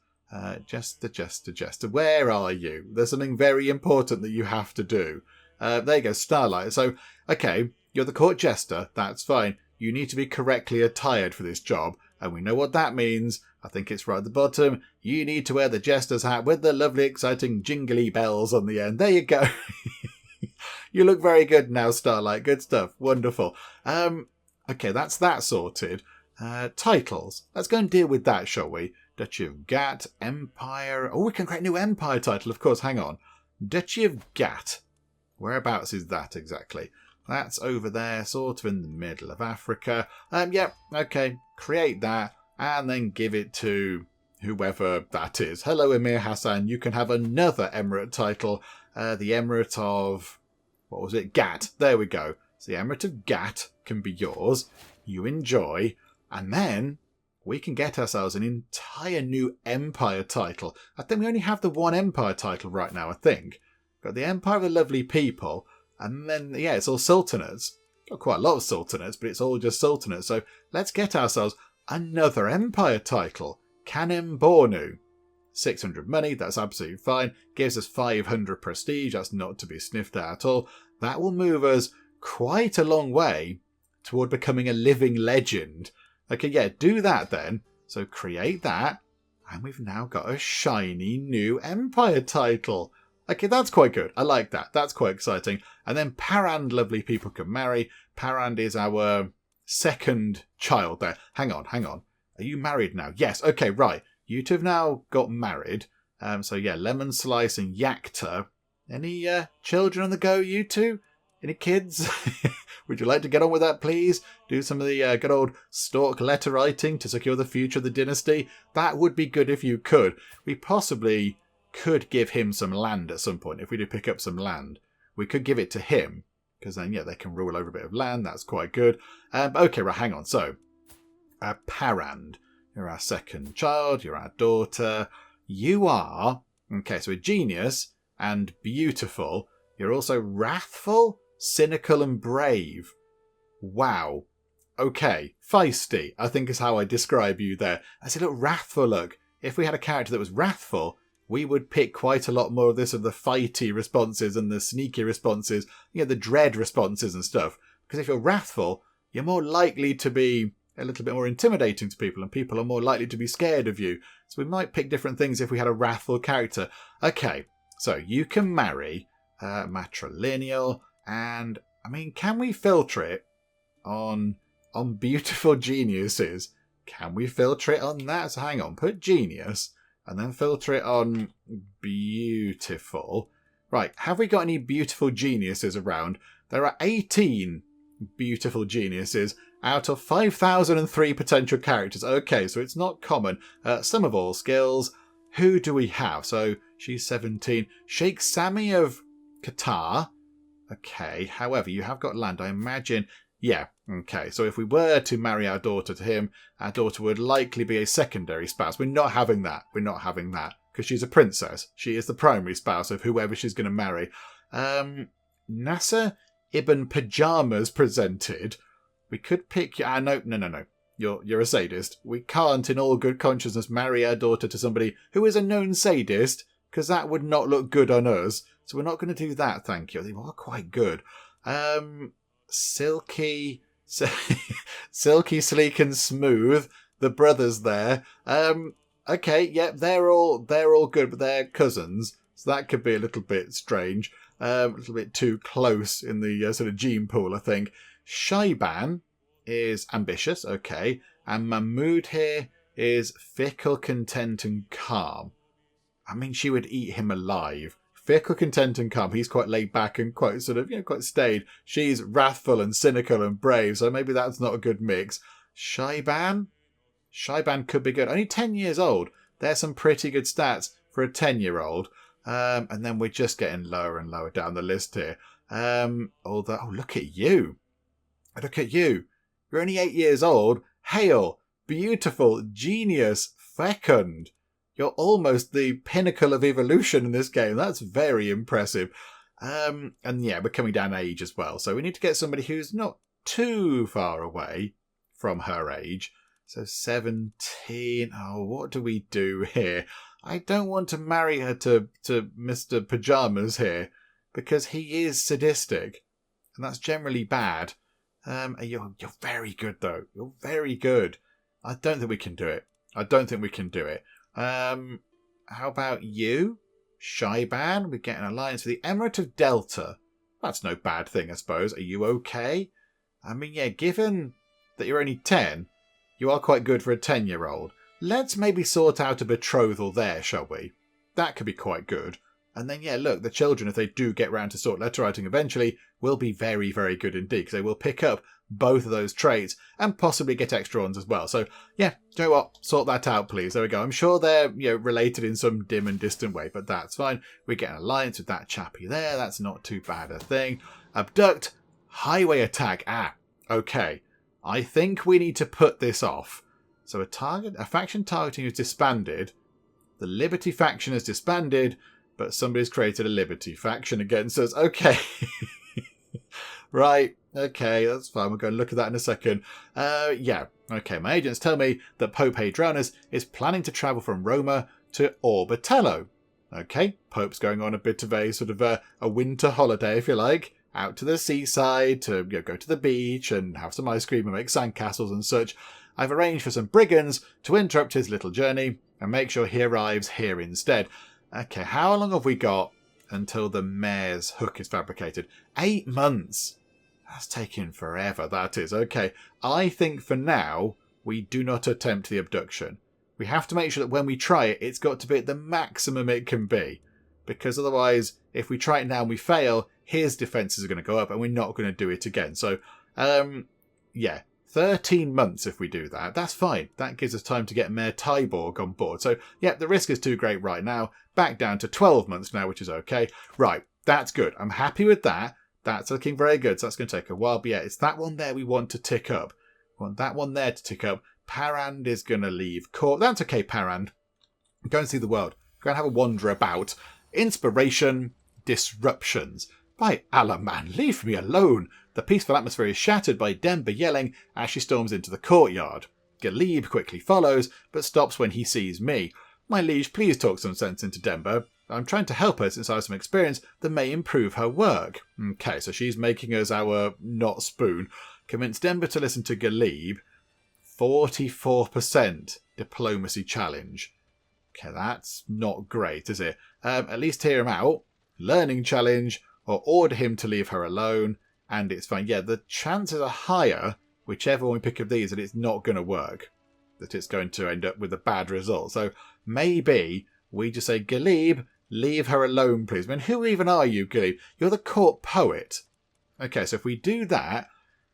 Jester. Where are you? There's something very important that you have to do. There you go, Starlight. So, okay, you're the court jester. That's fine. You need to be correctly attired for this job. And we know what that means. I think it's right at the bottom. You need to wear the jester's hat with the lovely, exciting jingly bells on the end. There you go. You look very good now, Starlight. Good stuff. Wonderful. Okay, that's that sorted. Titles. Let's go and deal with that, shall we? Duchy of Gat, Empire. Oh, we can create a new Empire title, of course. Hang on. Duchy of Gat. Whereabouts is that exactly? That's over there, sort of in the middle of Africa. Okay. Create that and then give it to whoever that is. Hello, Emir Hassan. You can have another emirate title. The Emirate of... what was it? Gat. There we go. So the Emirate of Gat can be yours. You enjoy. And then we can get ourselves an entire new Empire title. I think we only have the one Empire title right now, I think. Got the Empire of the Lovely People. And then, it's all sultanates. Got quite a lot of sultanates, but it's all just sultanates. So let's get ourselves another Empire title. Kanem Bornu. 600 money, that's absolutely fine. Gives us 500 prestige, that's not to be sniffed at all. That will move us quite a long way toward becoming a living legend. Okay, do that then. So create that, and we've now got a shiny new Empire title. Okay, that's quite good. I like that. That's quite exciting. And then Parand Lovely People can marry. Parand is our second child there. Hang on. Are you married now? Yes. Okay, right. You two have now got married. Lemon Slice and Yakta. Any children on the go, you two? Any kids? Would you like to get on with that, please? Do some of the good old stalk letter writing to secure the future of the dynasty? That would be good if you could. We possibly could give him some land at some point. If we do pick up some land, we could give it to him. Because then, they can rule over a bit of land. That's quite good. Okay, right, hang on. So, Parand. You're our second child. You're our daughter. You are... okay, so a genius and beautiful. You're also wrathful, cynical and brave. Wow. Okay, feisty, I think is how I describe you there. I say, look, wrathful, look. If we had a character that was wrathful, we would pick quite a lot more of this, of the fighty responses and the sneaky responses, the dread responses and stuff. Because if you're wrathful, you're more likely to be a little bit more intimidating to people, and people are more likely to be scared of you. So we might pick different things if we had a wrathful character. Okay, so you can marry matrilineal, and can we filter it on beautiful geniuses? Can we filter it on that? So hang on, put genius and then filter it on beautiful. Right, have we got any beautiful geniuses around? There are 18 beautiful geniuses out of 5,003 potential characters. Okay, so it's not common. Some of all skills. Who do we have? So she's 17. Sheikh Sami of Qatar. Okay, however, you have got land, I imagine. Yeah, okay. So if we were to marry our daughter to him, our daughter would likely be a secondary spouse. We're not having that. Because she's a princess. She is the primary spouse of whoever she's going to marry. Nasser Ibn Pajamas presented. We could pick... no. You're a sadist. We can't, in all good consciousness, marry our daughter to somebody who is a known sadist, because that would not look good on us. So we're not going to do that, thank you. They are quite good. Silky, Sleek and Smooth. The brothers there. Okay, yeah, they're all good, but they're cousins. So that could be a little bit strange. A little bit too close in the sort of gene pool, I think. Shaiban is ambitious, okay. And Mahmoud here is fickle, content and calm. She would eat him alive. Fickle, content and calm. He's quite laid back and quite sort of, quite staid. She's wrathful and cynical and brave, so maybe that's not a good mix. Shaiban could be good. Only 10 years old. There's some pretty good stats for a 10-year-old. And then we're just getting lower and lower down the list here. Although, oh, look at you. Look at you. You're only 8 years old. Hail, beautiful, genius, fecund. You're almost the pinnacle of evolution in this game. That's very impressive. And yeah, we're coming down age as well. So we need to get somebody who's not too far away from her age. So 17. Oh, what do we do here? I don't want to marry her to Mr. Pyjamas here, because he is sadistic. And that's generally bad. You're very good, though. You're very good. I don't think we can do it. How about you? Shaiban? We get an alliance with the Emirate of Delta. That's no bad thing, I suppose. Are you okay? I mean, yeah, given that you're only 10, you are quite good for a 10-year-old. Let's maybe sort out a betrothal there, shall we? That could be quite good. And then, yeah, look, the children, if they do get round to sort letter writing eventually, will be very, very good indeed, because they will pick up both of those traits and possibly get extra ones as well. So, yeah, do you know what? Sort that out, please. There we go. I'm sure they're related in some dim and distant way, but that's fine. We get an alliance with that chappie there. That's not too bad a thing. Abduct, highway attack. Ah, okay. I think we need to put this off. So a faction targeting is disbanded. The Liberty faction has disbanded, but somebody's created a Liberty faction against us. Okay. Right. Okay, that's fine. We'll go and look at that in a second. Yeah. Okay, my agents tell me that Pope Hadrianus is planning to travel from Roma to Orbitello. Okay, Pope's going on a bit of a sort of a winter holiday, if you like, out to the seaside to go to the beach and have some ice cream and make sandcastles and such. I've arranged for some brigands to interrupt his little journey and make sure he arrives here instead. Okay, how long have we got until the mayor's hook is fabricated? 8 months. That's taking forever, that is. Okay, I think for now, we do not attempt the abduction. We have to make sure that when we try it, it's got to be at the maximum it can be. Because otherwise, if we try it now and we fail, his defences are going to go up and we're not going to do it again. So, yeah, 13 months if we do that. That's fine. That gives us time to get Mayor Tyborg on board. So, yeah, the risk is too great right now. Back down to 12 months now, which is okay. Right, that's good. I'm happy with that. That's looking very good. So that's going to take a while. But yeah, it's that one there we want to tick up. We want that one there to tick up. Parand is going to leave court. That's okay, Parand. Go and see the world. Go and have a wander about. Inspiration, disruptions. By Allah, man, leave me alone. The peaceful atmosphere is shattered by Denver yelling as she storms into the courtyard. Galib quickly follows, but stops when he sees me. My liege, please talk some sense into Denver. I'm trying to help her since I have some experience that may improve her work. Okay, so she's making us our not spoon. Convince Denver to listen to Galib. 44% diplomacy challenge. Okay, that's not great, is it? At least hear him out. Learning challenge, or order him to leave her alone. And it's fine. Yeah, the chances are higher, whichever one we pick of these, that it's not going to work. That it's going to end up with a bad result. So maybe we just say, Galib, leave her alone, please. I mean, who even are you, Galib? You're the court poet. Okay, so if we do that,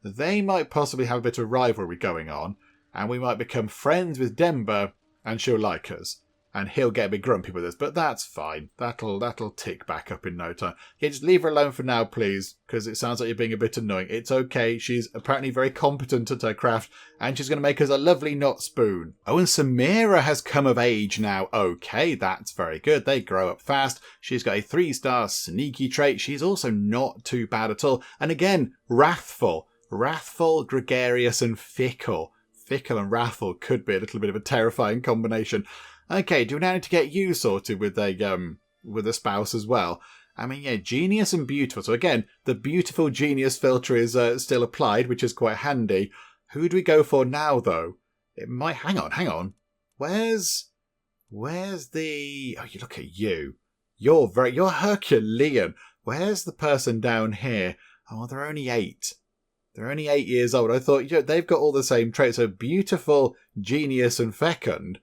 they might possibly have a bit of rivalry going on, and we might become friends with Denver, and she'll like us. And he'll get a bit grumpy with us, but that's fine. That'll tick back up in no time. Yeah, just leave her alone for now, please, because it sounds like you're being a bit annoying. It's okay. She's apparently very competent at her craft, and she's going to make us a lovely not spoon. Oh, and Samira has come of age now. Okay, that's very good. They grow up fast. She's got a 3-star sneaky trait. She's also not too bad at all. And again, wrathful. Wrathful, gregarious, and fickle. Fickle and wrathful could be a little bit of a terrifying combination. Okay, do we now need to get you sorted with a spouse as well? I mean, yeah, genius and beautiful. So again, the beautiful genius filter is still applied, which is quite handy. Who do we go for now, though? It might... Hang on. Where's the... Oh, you look at you. You're Herculean. Where's the person down here? Oh, they're only 8. They're only 8 years old. I thought, they've got all the same traits. So beautiful, genius, and fecund.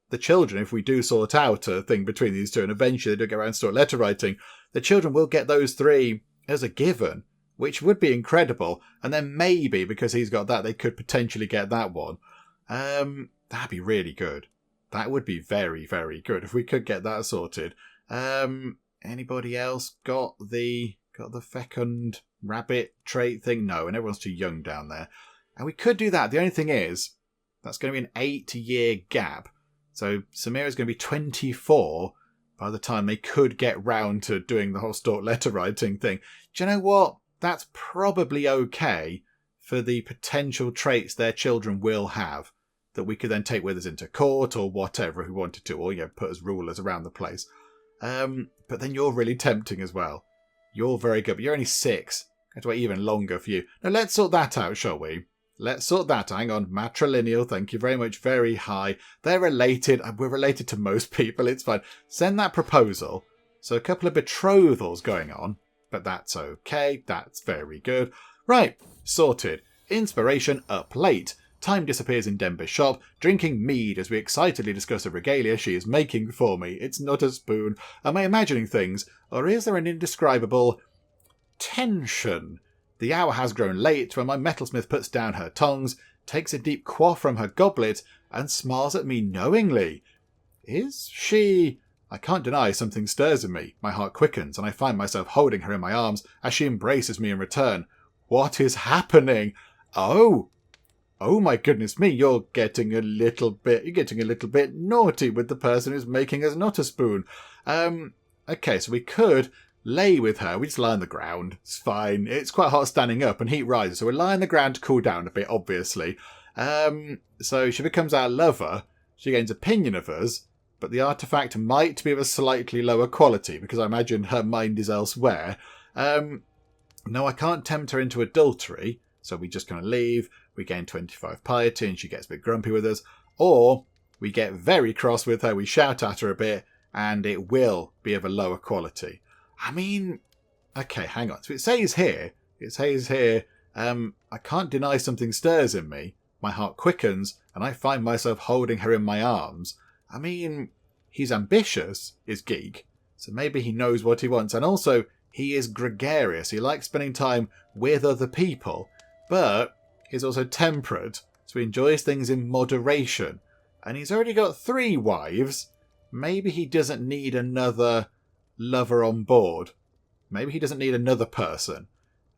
The children, if we do sort out a thing between these two, and eventually they do get around to sort letter writing, the children will get those 3 as a given, which would be incredible. And then maybe, because he's got that, they could potentially get that one. That'd be really good. That would be very, very good if we could get that sorted. Anybody else got the fecund rabbit trait thing? No, and everyone's too young down there. And we could do that. The only thing is, that's going to be an 8-year gap. So Samira's going to be 24 by the time they could get round to doing the whole stalk letter writing thing. Do you know what? That's probably okay for the potential traits their children will have that we could then take with us into court or whatever if we wanted to, or put as rulers around the place. But then you're really tempting as well. You're very good, but you're only 6. I have to wait even longer for you. Now let's sort that out, shall we? Let's sort that. Hang on. Matrilineal, thank you very much. Very high. They're related. We're related to most people. It's fine. Send that proposal. So a couple of betrothals going on, but that's okay. That's very good. Right. Sorted. Inspiration up late. Time disappears in Denver's shop, drinking mead as we excitedly discuss a regalia she is making for me. It's not a spoon. Am I imagining things, or is there an indescribable tension? The hour has grown late when my metalsmith puts down her tongs, takes a deep quaff from her goblet, and smiles at me knowingly. Is she... I can't deny something stirs in me. My heart quickens, and I find myself holding her in my arms as she embraces me in return. What is happening? Oh my goodness me, you're getting a little bit naughty with the person who's making us not a spoon. Okay, so we could lay with her. We just lie on the ground. It's fine. It's quite hot standing up and heat rises. So we lie on the ground to cool down a bit, obviously. So she becomes our lover. She gains opinion of us. But the artifact might be of a slightly lower quality because I imagine her mind is elsewhere. No, I can't tempt her into adultery. So we just kind of leave. We gain 25 piety and she gets a bit grumpy with us. Or we get very cross with her. We shout at her a bit and it will be of a lower quality. I mean, okay, hang on. So it says here, I can't deny something stirs in me. My heart quickens, and I find myself holding her in my arms. I mean, he's ambitious, is Geek, so maybe he knows what he wants. And also, he is gregarious. He likes spending time with other people, but he's also temperate, so he enjoys things in moderation. And he's already got 3 wives. Maybe he doesn't need another lover on board. Maybe he doesn't need another person.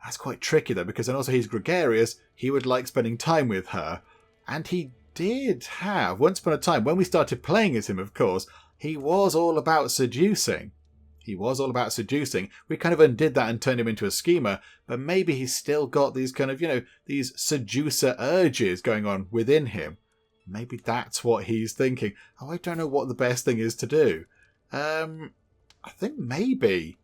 That's quite tricky though, because then also he's gregarious. He would like spending time with her. And he did have, once upon a time, when we started playing as him, of course, he was all about seducing. We kind of undid that and turned him into a schemer, but maybe he's still got these kind of, these seducer urges going on within him. Maybe that's what he's thinking. Oh, I don't know what the best thing is to do. I think maybe...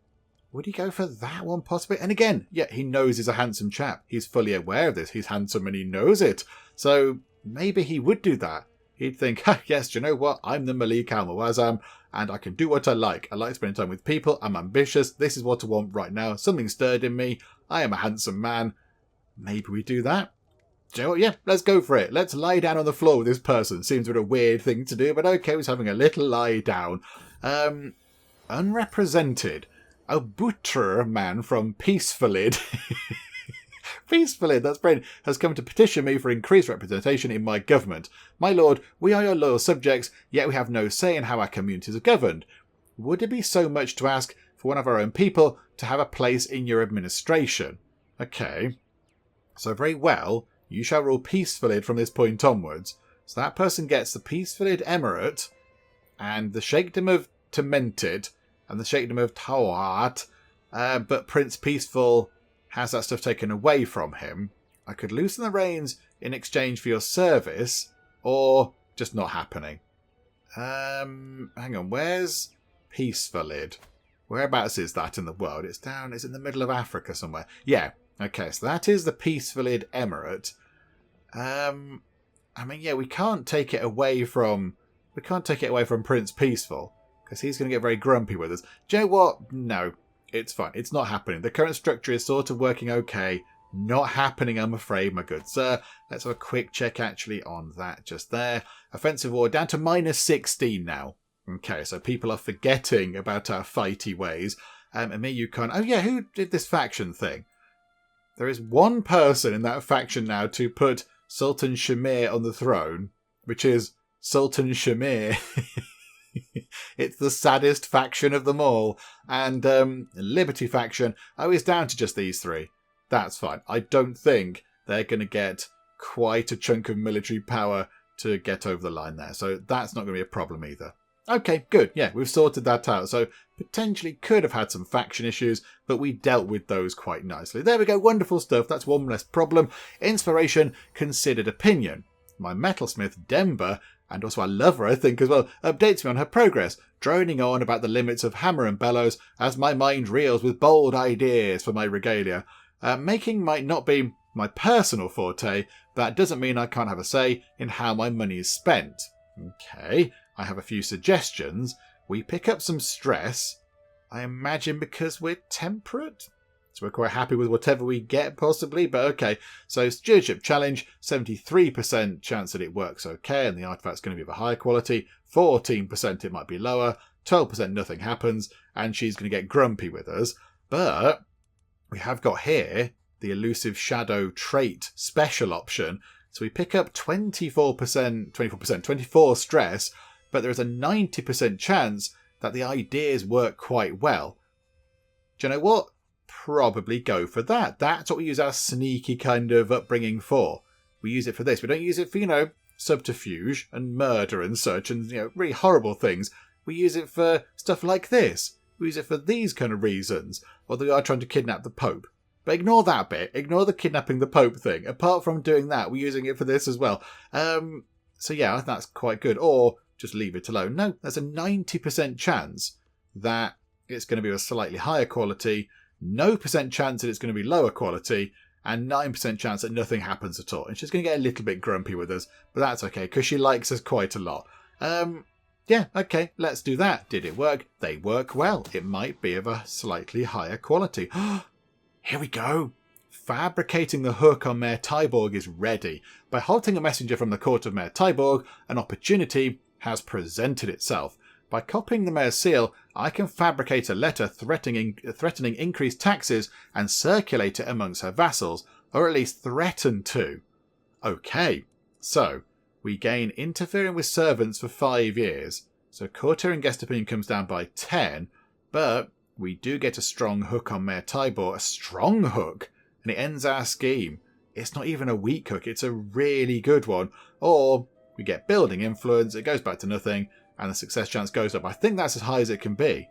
Would he go for that one possibly? And again, yeah, he knows he's a handsome chap. He's fully aware of this. He's handsome and he knows it. So maybe he would do that. He'd think, yes, do you know what? I'm the Malik Al-Muazzam and I can do what I like. I like spending time with people. I'm ambitious. This is what I want right now. Something stirred in me. I am a handsome man. Maybe we do that. Do you know what? Yeah, let's go for it. Let's lie down on the floor with this person. Seems a weird thing to do, but okay, he's having a little lie down. Unrepresented. A butcher man from Peacefulid. Peacefulid, that's brilliant, has come to petition me for increased representation in my government. My lord, we are your loyal subjects, yet we have no say in how our communities are governed. Would it be so much to ask for one of our own people to have a place in your administration? Okay. So very well, you shall rule Peacefulid from this point onwards. So that person gets the Peacefulid Emirate and the Sheikhdom of Tormented and the Sheikhdom of Tawat, but Prince Peaceful has that stuff taken away from him. I could loosen the reins in exchange for your service, or just not happening. Hang on, where's Peacefulid? Whereabouts is that in the world? It's in the middle of Africa somewhere. Yeah, okay, so that is the Peacefulid Emirate. I mean, yeah, we can't take it away from Prince Peaceful, because he's going to get very grumpy with us. Do you know what? No, it's fine. It's not happening. The current structure is sort of working okay. Not happening, I'm afraid, my good sir. Let's have a quick check, actually, on that just there. Offensive war down to -16 now. Okay, so people are forgetting about our fighty ways. And me, you can't... Oh, yeah, who did this faction thing? There is one person in that faction now to put Sultan Shamir on the throne, which is Sultan Shamir. It's the saddest faction of them all. And Liberty faction, it's down to just these three. That's fine. I don't think they're going to get quite a chunk of military power to get over the line there. So that's not going to be a problem either. Okay, good. Yeah, we've sorted that out. So potentially could have had some faction issues, but we dealt with those quite nicely. There we go. Wonderful stuff. That's one less problem. Inspiration, considered opinion. My metalsmith, Denver, and also I love her, I think, as well, updates me on her progress, droning on about the limits of hammer and bellows as my mind reels with bold ideas for my regalia. Making might not be my personal forte, that doesn't mean I can't have a say in how my money is spent. Okay, I have a few suggestions. We pick up some stress, I imagine because we're temperate? So we're quite happy with whatever we get, possibly, but okay. So Stewardship Challenge, 73% chance that it works okay, and the artifact's going to be of a higher quality, 14% it might be lower, 12% nothing happens, and she's going to get grumpy with us. But we have got here the Elusive Shadow trait special option. So we pick up 24 stress, but there is a 90% chance that the ideas work quite well. Do you know what? Probably go for that. That's what we use our sneaky kind of upbringing for. We use it for this. We don't use it for, subterfuge and murder and such and, really horrible things. We use it for stuff like this. We use it for these kind of reasons. Although we are trying to kidnap the Pope. But ignore that bit. Ignore the kidnapping the Pope thing. Apart from doing that, we're using it for this as well. So yeah, I think that's quite good. Or just leave it alone. No, there's a 90% chance that it's going to be of a slightly higher quality, no percent chance that it's going to be lower quality, and 9% chance that nothing happens at all. And she's going to get a little bit grumpy with us, but that's okay, because she likes us quite a lot. Yeah, okay, let's do that. Did it work? They work well. It might be of a slightly higher quality. Here we go. Fabricating the hook on Mayor Tyborg is ready. By halting a messenger from the court of Mayor Tyborg, an opportunity has presented itself. By copying the mayor's seal, I can fabricate a letter threatening increased taxes and circulate it amongst her vassals, or at least threaten to. Okay, so we gain interfering with servants for 5 years. So courtier and guest opinion comes down by 10, but we do get a strong hook on Mayor Tyborg, a strong hook, and it ends our scheme. It's not even a weak hook, it's a really good one. Or we get building influence, it goes back to nothing, and the success chance goes up. I think that's as high as it can be.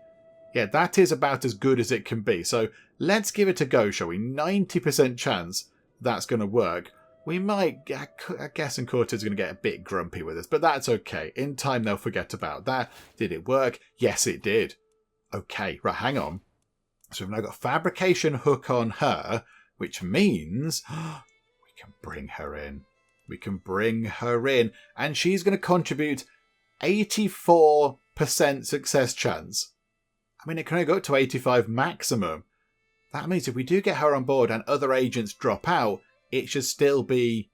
Yeah, that is about as good as it can be. So let's give it a go, shall we? 90% chance that's going to work. We might, I guess, and courtiers are going to get a bit grumpy with us, but that's okay. In time, they'll forget about that. Did it work? Yes, it did. Okay, right, hang on. So we've now got fabrication hook on her, which means we can bring her in. We can bring her in, and she's going to contribute 84% success chance. I mean, it can only go up to 85 maximum. That means if we do get her on board and other agents drop out, it should still be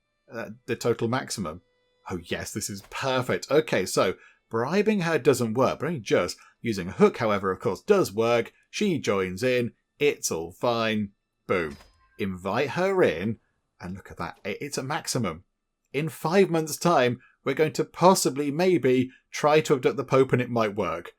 the total maximum. Oh yes, this is perfect. Okay, so bribing her doesn't work, but only just. Using a hook, however, of course, does work. She joins in. It's all fine. Boom. Invite her in. And look at that. It's a maximum. In 5 months' time, we're going to possibly, maybe, try to abduct the Pope and it might work.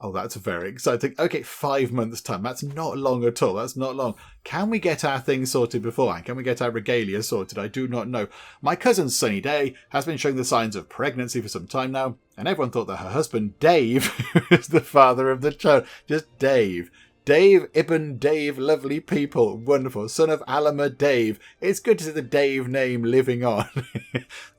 Oh, that's very exciting. Okay, 5 months' time. That's not long at all. That's not long. Can we get our things sorted beforehand? Can we get our regalia sorted? I do not know. My cousin Sunny Day has been showing the signs of pregnancy for some time now, and everyone thought that her husband, Dave, was the father of the child. Just Dave. Dave, Ibn Dave, lovely people. Wonderful. Son of Alama Dave. It's good to see the Dave name living on.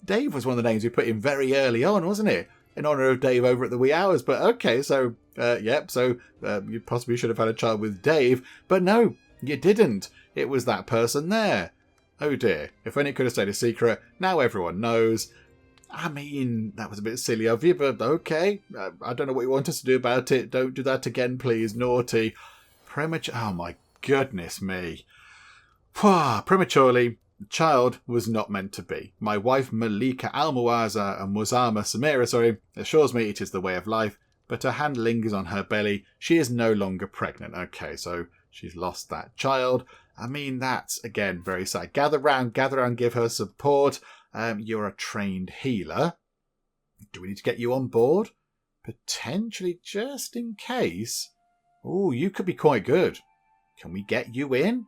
Dave was one of the names we put in very early on, wasn't it? In honour of Dave over at the wee hours. But okay, so, you possibly should have had a child with Dave. But no, you didn't. It was that person there. Oh dear. If only it could have stayed a secret. Now everyone knows. I mean, that was a bit silly of you, but okay. I don't know what you want us to do about it. Don't do that again, please. Naughty. Premature. Oh my goodness me. Prematurely. Child was not meant to be. My wife Malika Almuaza and Muzama Samira, assures me it is the way of life, but her hand lingers on her belly. She is no longer pregnant. Okay, so she's lost that child. I mean, that's, again, very sad. Gather round, give her support. You're a trained healer. Do we need to get you on board? Potentially, just in case. Oh, you could be quite good. Can we get you in?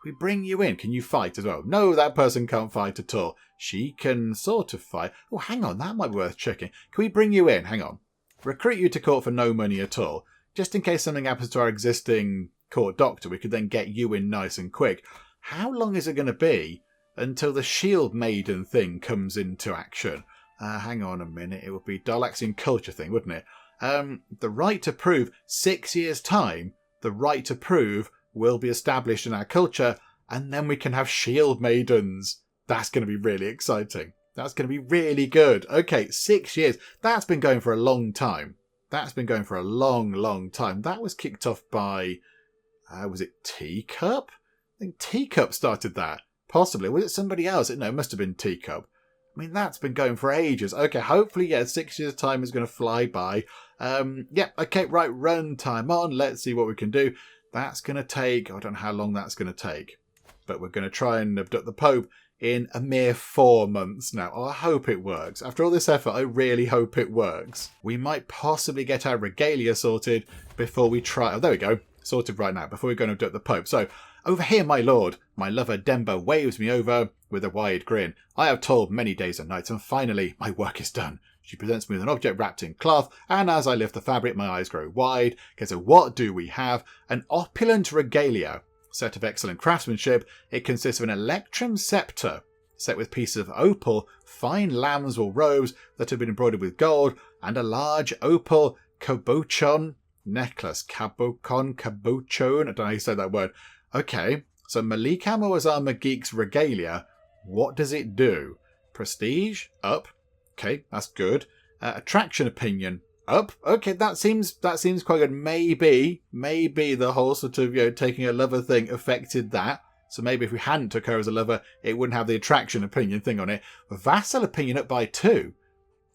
Can we bring you in? Can you fight as well? No, that person can't fight at all. She can sort of fight. Oh, hang on, that might be worth checking. Can we bring you in? Hang on. Recruit you to court for no money at all. Just in case something happens to our existing court doctor, we could then get you in nice and quick. How long is it going to be until the shield maiden thing comes into action? Hang on a minute. It would be Darlaxian culture thing, wouldn't it? The right to prove, 6 years' time, the right to prove will be established in our culture, and then we can have shield maidens. That's going to be really exciting. That's going to be really good. Okay, 6 years. That's been going for a long time. That's been going for a long, long time. That was kicked off by, was it Teacup? I think Teacup started that. Possibly. Was it somebody else? No, it must have been Teacup. I mean, that's been going for ages. Okay, hopefully, yeah, 6 years' time is going to fly by. Yeah, okay, right, run time on. Let's see what we can do. That's going to take, I don't know how long that's going to take. But we're going to try and abduct the Pope in a mere 4 months now. Oh, I hope it works. After all this effort, I really hope it works. We might possibly get our Regalia sorted before we try... Oh, there we go. Sorted right now, before we go and abduct the Pope. So, over here, my lord. My lover Demba waves me over with a wide grin. I have toiled many days and nights, and finally, my work is done. She presents me with an object wrapped in cloth, and as I lift the fabric, my eyes grow wide. Okay, so what do we have? An opulent Regalia. Set of excellent craftsmanship. It consists of an electrum sceptre, set with pieces of opal, fine lambswool robes that have been embroidered with gold, and a large opal cabochon necklace. Cabochon? I don't know how you say that word. Okay, so Malik Amawazama Geek's Regalia, what does it do? Prestige? Up. Okay, that's good. Attraction opinion? Up. Okay, that seems quite good. Maybe the whole sort of, taking a lover thing affected that. So maybe if we hadn't took her as a lover, it wouldn't have the attraction opinion thing on it. Vassal opinion up by 2.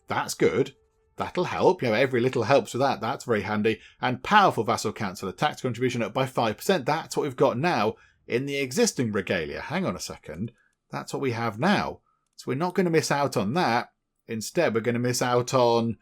That's good. That'll help. Every little helps with that. That's very handy. And powerful vassal council tax contribution up by 5%. That's what we've got now in the existing Regalia. Hang on a second. That's what we have now. So we're not going to miss out on that. Instead, we're going to miss out on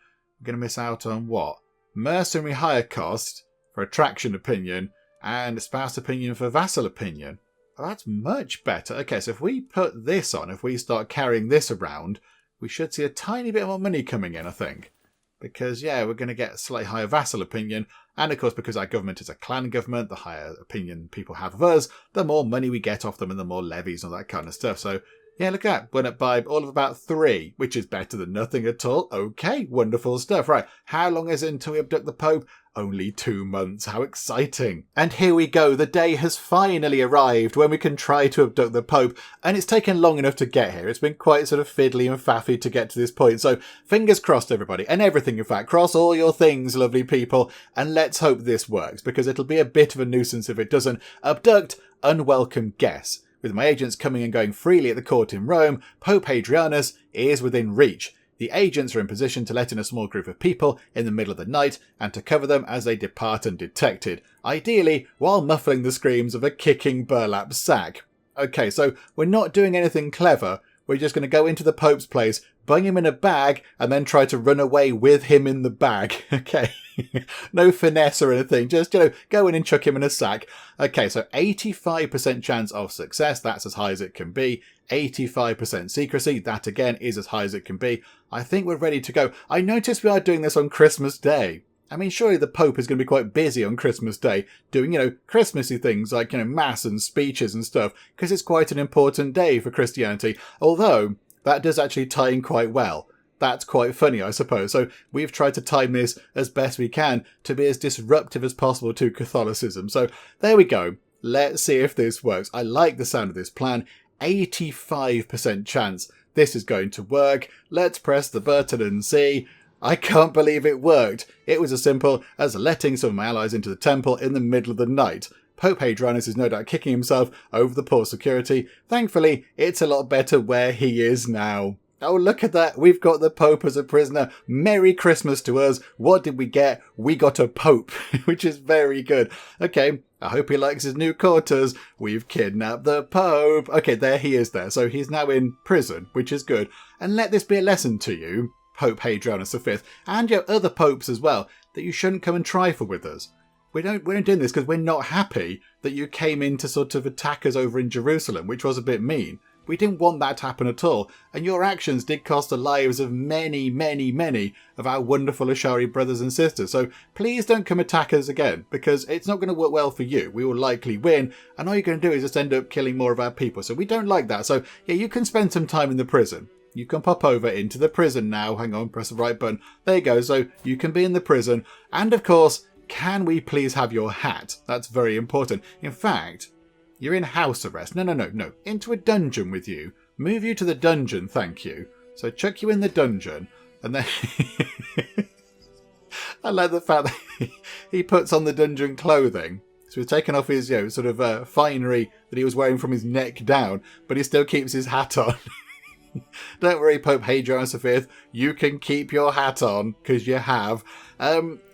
what? Mercenary hire cost for attraction opinion and spouse opinion for vassal opinion. Oh, that's much better. Okay, so if we put this on, if we start carrying this around, we should see a tiny bit more money coming in, I think. Because, yeah, we're going to get a slightly higher vassal opinion. And, of course, because our government is a clan government, the higher opinion people have of us, the more money we get off them and the more levies and all that kind of stuff. So, yeah, look at that. Went up by all of about 3, which is better than nothing at all. Okay, wonderful stuff. Right, how long is it until we abduct the Pope? Only 2 months. How exciting. And here we go. The day has finally arrived when we can try to abduct the Pope. And it's taken long enough to get here. It's been quite sort of fiddly and faffy to get to this point. So fingers crossed, everybody. And everything, in fact. Cross all your things, lovely people. And let's hope this works, because it'll be a bit of a nuisance if it doesn't. Abduct unwelcome guests. With my agents coming and going freely at the court in Rome, Pope Hadrianus is within reach. The agents are in position to let in a small group of people in the middle of the night and to cover them as they depart undetected, ideally while muffling the screams of a kicking burlap sack. Okay, so we're not doing anything clever. We're just going to go into the Pope's place, bung him in a bag, and then try to run away with him in the bag. Okay, no finesse or anything. Just, go in and chuck him in a sack. Okay, so 85% chance of success. That's as high as it can be. 85% secrecy. That, again, is as high as it can be. I think we're ready to go. I noticed we are doing this on Christmas Day. I mean, surely the Pope is going to be quite busy on Christmas Day doing, Christmassy things like, mass and speeches and stuff, because it's quite an important day for Christianity. Although, that does actually tie in quite well. That's quite funny, I suppose. So we've tried to time this as best we can to be as disruptive as possible to Catholicism. So there we go. Let's see if this works. I like the sound of this plan. 85% chance this is going to work. Let's press the button and see. I can't believe it worked. It was as simple as letting some of my allies into the temple in the middle of the night. Pope Hadrianus is no doubt kicking himself over the poor security. Thankfully, it's a lot better where he is now. Oh, look at that. We've got the Pope as a prisoner. Merry Christmas to us. What did we get? We got a Pope, which is very good. Okay, I hope he likes his new quarters. We've kidnapped the Pope. Okay, there he is there. So he's now in prison, which is good. And let this be a lesson to you. Pope Hadrianus V, and your other popes as well, that you shouldn't come and trifle with us. We're not doing this because we're not happy that you came in to sort of attack us over in Jerusalem, which was a bit mean. We didn't want that to happen at all, and your actions did cost the lives of many, many, many of our wonderful Ashari brothers and sisters, so please don't come attack us again, because it's not going to work well for you. We will likely win, and all you're going to do is just end up killing more of our people, so we don't like that. So yeah, you can spend some time in the prison. You can pop over into the prison now. Hang on, press the right button. There you go, so you can be in the prison, and of course, can we please have your hat? That's very important. In fact, you're in house arrest. No. Into a dungeon with you. Move you to the dungeon, thank you. So chuck you in the dungeon, and then... I like the fact that he puts on the dungeon clothing. So he's taken off his, sort of finery that he was wearing from his neck down, but he still keeps his hat on. Don't worry, Pope Hadrianus V, you can keep your hat on, because you have.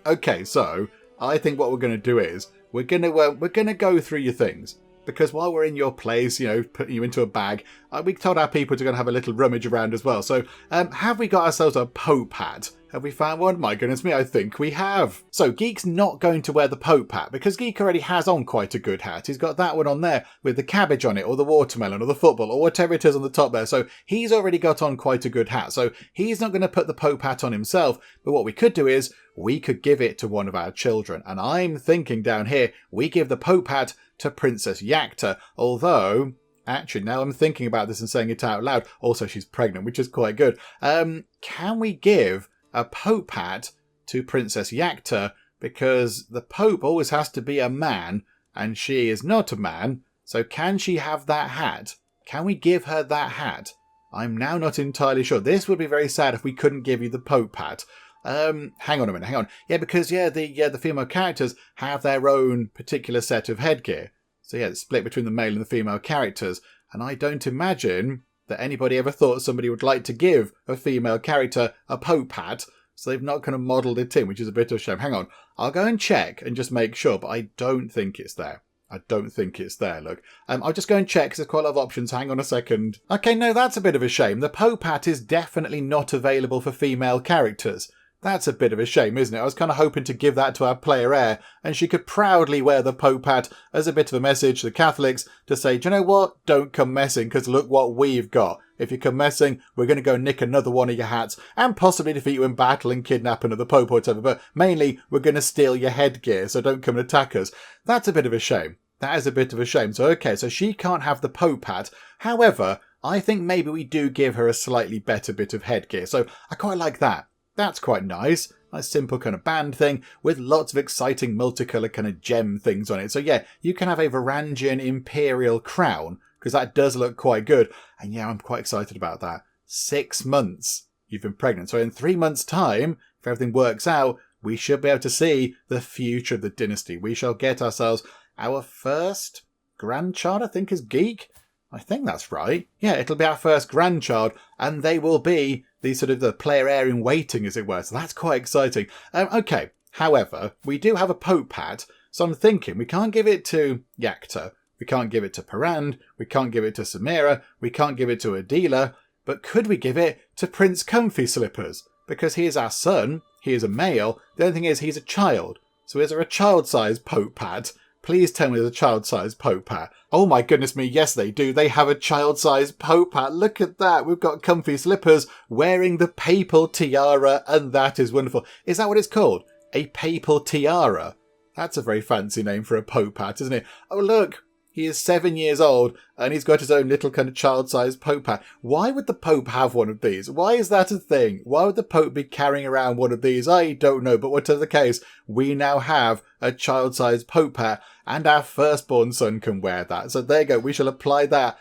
Okay, so I think what we're going to do is we're going to go through your things. Because while we're in your place, putting you into a bag, we told our people to go and have a little rummage around as well. So, have we got ourselves a Pope hat? Have we found one? My goodness me, I think we have. So, Geek's not going to wear the Pope hat, because Geek already has on quite a good hat. He's got that one on there with the cabbage on it, or the watermelon, or the football, or whatever it is on the top there. So, he's already got on quite a good hat. So, he's not going to put the Pope hat on himself. But what we could do is, we could give it to one of our children. And I'm thinking down here, we give the Pope hat to Princess Yakta, although, actually, now I'm thinking about this and saying it out loud, also she's pregnant, which is quite good. Can we give a Pope hat to Princess Yakta, because the Pope always has to be a man, and she is not a man, so can she have that hat? Can we give her that hat? I'm now not entirely sure. This would be very sad if we couldn't give you the Pope hat. Hang on a minute, hang on. Yeah, because the female characters have their own particular set of headgear. So yeah, it's split between the male and the female characters. And I don't imagine that anybody ever thought somebody would like to give a female character a Pope hat. So they've not kind of modelled it in, which is a bit of a shame. Hang on, I'll go and check and just make sure, but I don't think it's there. I don't think it's there, look. I'll just go and check, because there's quite a lot of options. Hang on a second. Okay, no, that's a bit of a shame. The Pope hat is definitely not available for female characters. That's a bit of a shame, isn't it? I was kind of hoping to give that to our player Air, and she could proudly wear the Pope hat as a bit of a message to the Catholics to say, do you know what? Don't come messing, because look what we've got. If you come messing, we're going to go nick another one of your hats, and possibly defeat you in battle and kidnap another Pope or whatever, but mainly we're going to steal your headgear, so don't come and attack us. That's a bit of a shame. That is a bit of a shame. So okay, so she can't have the Pope hat. However, I think maybe we do give her a slightly better bit of headgear, so I quite like that. That's quite nice. A simple kind of band thing with lots of exciting multicolour kind of gem things on it. So yeah, you can have a Varangian Imperial crown, because that does look quite good. And yeah, I'm quite excited about that. 6 months you've been pregnant. So in 3 months' time, if everything works out, we should be able to see the future of the dynasty. We shall get ourselves our first grandchild, I think, is Geek. I think that's right. Yeah, it'll be our first grandchild, and they will be the player heir in waiting, as it were. So that's quite exciting. Okay, however, we do have a Pope hat, so I'm thinking we can't give it to Yakta, we can't give it to Parand, we can't give it to Samira, we can't give it to Adila, but could we give it to Prince Comfy Slippers? Because he is our son, he is a male, the only thing is he's a child. So is there a child-sized Pope hat? Please tell me there's a child-sized Pope hat. Oh my goodness me, yes they do. They have a child-sized Pope hat. Look at that. We've got Comfy Slippers wearing the papal tiara, and that is wonderful. Is that what it's called? A papal tiara? That's a very fancy name for a Pope hat, isn't it? Oh look, he is 7 years old, and he's got his own little kind of child-sized Pope hat. Why would the Pope have one of these? Why is that a thing? Why would the Pope be carrying around one of these? I don't know, but whatever the case, we now have a child-sized Pope hat, and our firstborn son can wear that. So there you go, we shall apply that.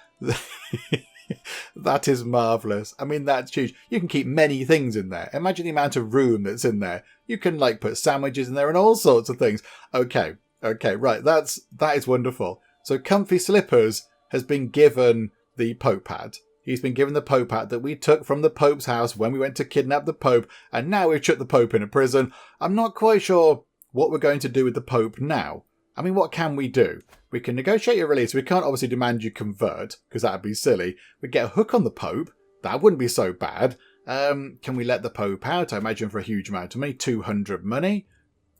That is marvellous. I mean, that's huge. You can keep many things in there. Imagine the amount of room that's in there. You can put sandwiches in there and all sorts of things. Okay, right, that is wonderful. So Comfy Slippers has been given the Pope hat. He's been given the Pope hat that we took from the Pope's house when we went to kidnap the Pope, and now we've chucked the Pope in a prison. I'm not quite sure what we're going to do with the Pope now. I mean, what can we do? We can negotiate your release. We can't obviously demand you convert, because that would be silly. We'd get a hook on the Pope. That wouldn't be so bad. Can we let the Pope out? I imagine for a huge amount of money, 200 money.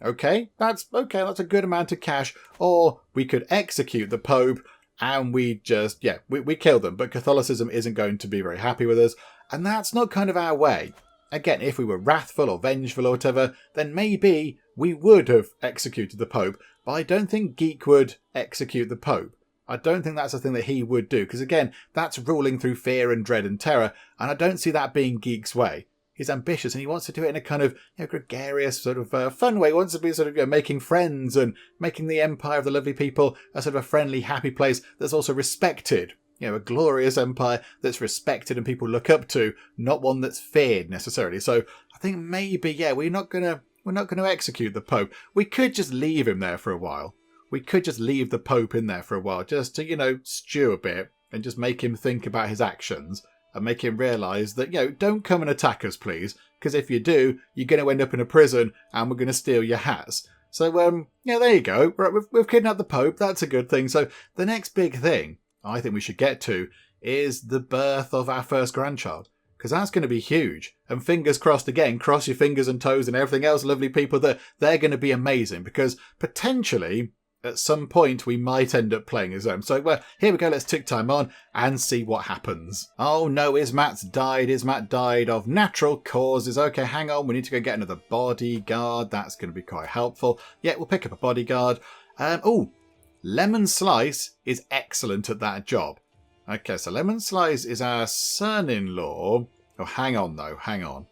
Okay, that's a good amount of cash. Or we could execute the Pope and we just, we kill them. But Catholicism isn't going to be very happy with us. And that's not kind of our way. Again, if we were wrathful or vengeful or whatever, then maybe we would have executed the Pope. But I don't think Geek would execute the Pope. I don't think that's a thing that he would do. Because again, that's ruling through fear and dread and terror. And I don't see that being Geek's way. He's ambitious and he wants to do it in a kind of gregarious, sort of fun way. He wants to be sort of making friends and making the empire of the lovely people a sort of a friendly, happy place that's also respected. A glorious empire that's respected and people look up to, not one that's feared necessarily. So I think maybe, we're not gonna execute the Pope. We could just leave him there for a while. We could just leave the Pope in there for a while, just to, stew a bit and just make him think about his actions. And make him realise that, don't come and attack us, please. Because if you do, you're going to end up in a prison and we're going to steal your hats. So, there you go. Right, we've kidnapped the Pope. That's a good thing. So the next big thing I think we should get to is the birth of our first grandchild. Because that's going to be huge. And fingers crossed again, cross your fingers and toes and everything else, lovely people, that they're going to be amazing. Because potentially, at some point, we might end up playing as them. So, here we go. Let's tick time on and see what happens. Oh, no, Ismat's died. Ismat died of natural causes. Okay, hang on. We need to go get another bodyguard. That's going to be quite helpful. Yeah, we'll pick up a bodyguard. Lemon Slice is excellent at that job. Okay, so Lemon Slice is our son-in-law. Oh, hang on, though. Hang on.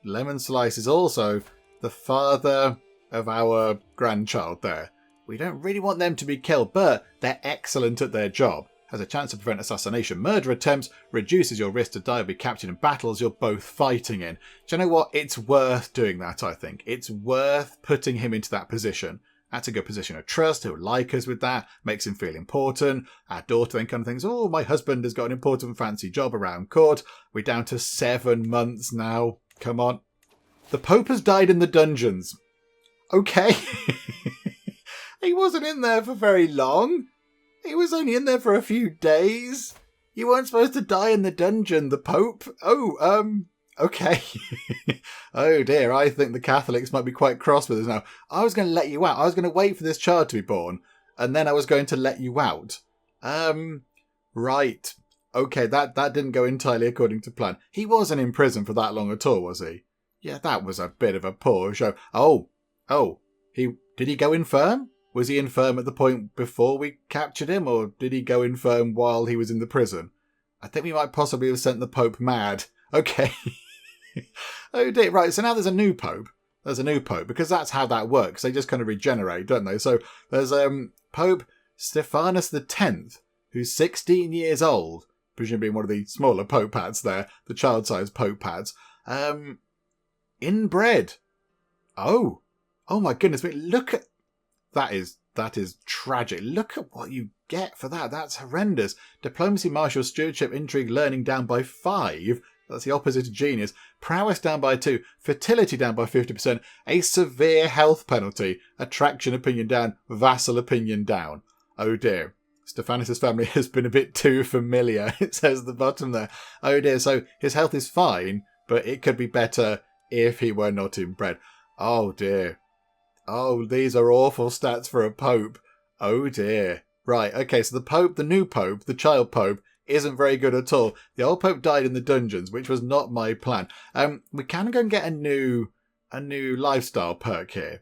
Lemon Slice is also the father of our grandchild there. We don't really want them to be killed, but they're excellent at their job. Has a chance to prevent assassination, murder attempts, reduces your risk to die or be captured in battles you're both fighting in. Do you know what? It's worth doing that, I think. It's worth putting him into that position. That's a good position of trust. He'll like us with that. Makes him feel important. Our daughter then kind of thinks, oh, my husband has got an important fancy job around court. We're down to 7 months now. Come on. The Pope has died in the dungeons. Okay. He wasn't in there for very long. He was only in there for a few days. You weren't supposed to die in the dungeon, the Pope. Okay. Oh dear, I think the Catholics might be quite cross with us now. I was going to let you out. I was going to wait for this child to be born, and then I was going to let you out. Right. Okay, that didn't go entirely according to plan. He wasn't in prison for that long at all, was he? Yeah, that was a bit of a poor show. Did he go infirm? Was he infirm at the point before we captured him, or did he go infirm while he was in the prison? I think we might possibly have sent the Pope mad. Okay. Oh dear. Right, so now there's a new Pope. There's a new Pope, because that's how that works. They just kind of regenerate, don't they? So there's Pope Stephanus X, who's 16 years old, presumably one of the smaller Pope hats there, the child-sized Pope hats. Inbred. Oh my goodness. Look at... That is tragic. Look at what you get for that. That's horrendous. Diplomacy, martial, stewardship, intrigue, learning down by 5. That's the opposite of genius. Prowess down by 2. Fertility down by 50%. A severe health penalty. Attraction opinion down. Vassal opinion down. Oh dear. Stephanus' family has been a bit too familiar. It says at the bottom there. Oh dear. So his health is fine, but it could be better if he were not inbred. Oh dear. Oh, these are awful stats for a Pope. Oh dear. Right, okay, so the Pope, the new Pope, the child Pope, isn't very good at all. The old Pope died in the dungeons, which was not my plan. We can go and get a new lifestyle perk here.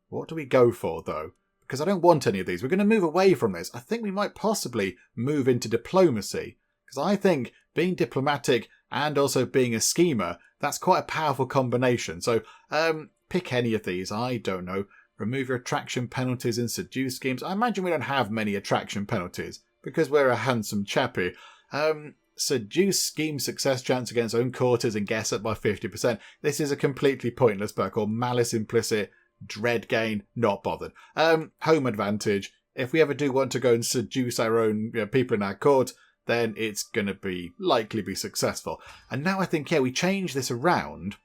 What do we go for, though? Because I don't want any of these. We're going to move away from this. I think we might possibly move into diplomacy. Because I think being diplomatic and also being a schemer, that's quite a powerful combination. So, pick any of these. I don't know. Remove your attraction penalties in seduce schemes. I imagine we don't have many attraction penalties because we're a handsome chappy. Seduce scheme success chance against own quarters and guess up by 50%. This is a completely pointless perk. Or malice implicit, dread gain, not bothered. Home advantage. If we ever do want to go and seduce our own people in our court, then it's going to likely be successful. And now I think, we change this around.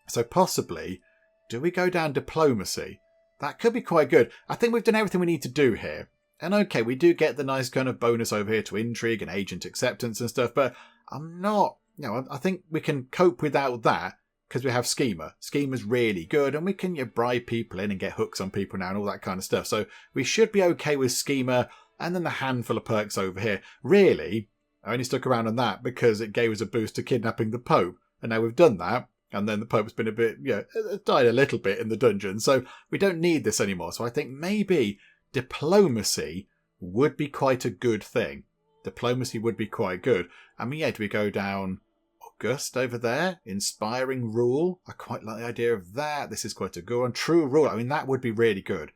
So possibly... do we go down diplomacy? That could be quite good. I think we've done everything we need to do here. And we do get the nice kind of bonus over here to intrigue and agent acceptance and stuff, but I'm not I think we can cope without that because we have Schema. Schema's really good, and we can bribe people in and get hooks on people now and all that kind of stuff. So we should be okay with Schema, and then the handful of perks over here. Really, I only stuck around on that because it gave us a boost to kidnapping the Pope, and now we've done that. And then the Pope's been a bit, died a little bit in the dungeon. So we don't need this anymore. So I think maybe diplomacy would be quite a good thing. Diplomacy would be quite good. I mean, do we go down August over there? Inspiring rule. I quite like the idea of that. This is quite a good one. True rule. I mean, that would be really good.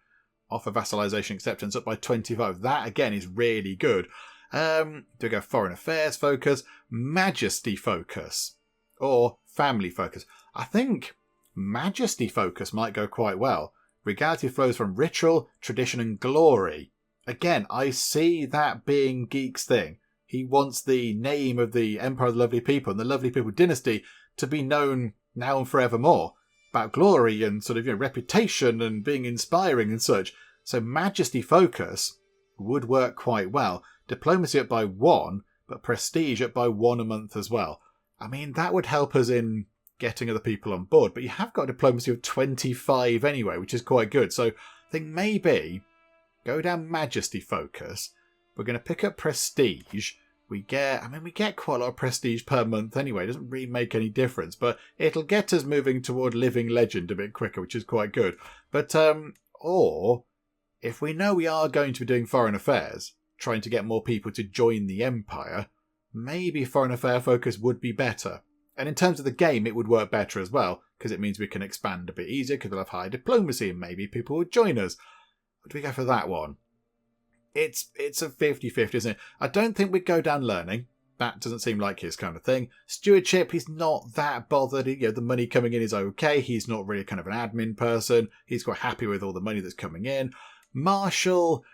Offer vassalization acceptance up by 25. That, again, is really good. Do we go foreign affairs focus? Majesty focus? Or family focus? I think majesty focus might go quite well. Regalia flows from ritual, tradition and glory. Again, I see that being Geek's thing. He wants the name of the Empire of the Lovely People and the Lovely People dynasty to be known now and forevermore. About glory and sort of reputation and being inspiring and such. So majesty focus would work quite well. Diplomacy up by 1, but prestige up by 1 a month as well. I mean, that would help us in getting other people on board, but you have got diplomacy of 25 anyway, which is quite good. So I think maybe go down majesty focus. We're going to pick up prestige. We get quite a lot of prestige per month anyway. It doesn't really make any difference, but it'll get us moving toward living legend a bit quicker, which is quite good. But, or if we know we are going to be doing foreign affairs, trying to get more people to join the Empire, maybe foreign affair focus would be better. And in terms of the game, it would work better as well, because it means we can expand a bit easier, because we'll have higher diplomacy, and maybe people will join us. What do we go for that one? It's a 50-50, isn't it? I don't think we'd go down learning. That doesn't seem like his kind of thing. Stewardship, he's not that bothered. The money coming in is okay. He's not really kind of an admin person. He's quite happy with all the money that's coming in. Marshal,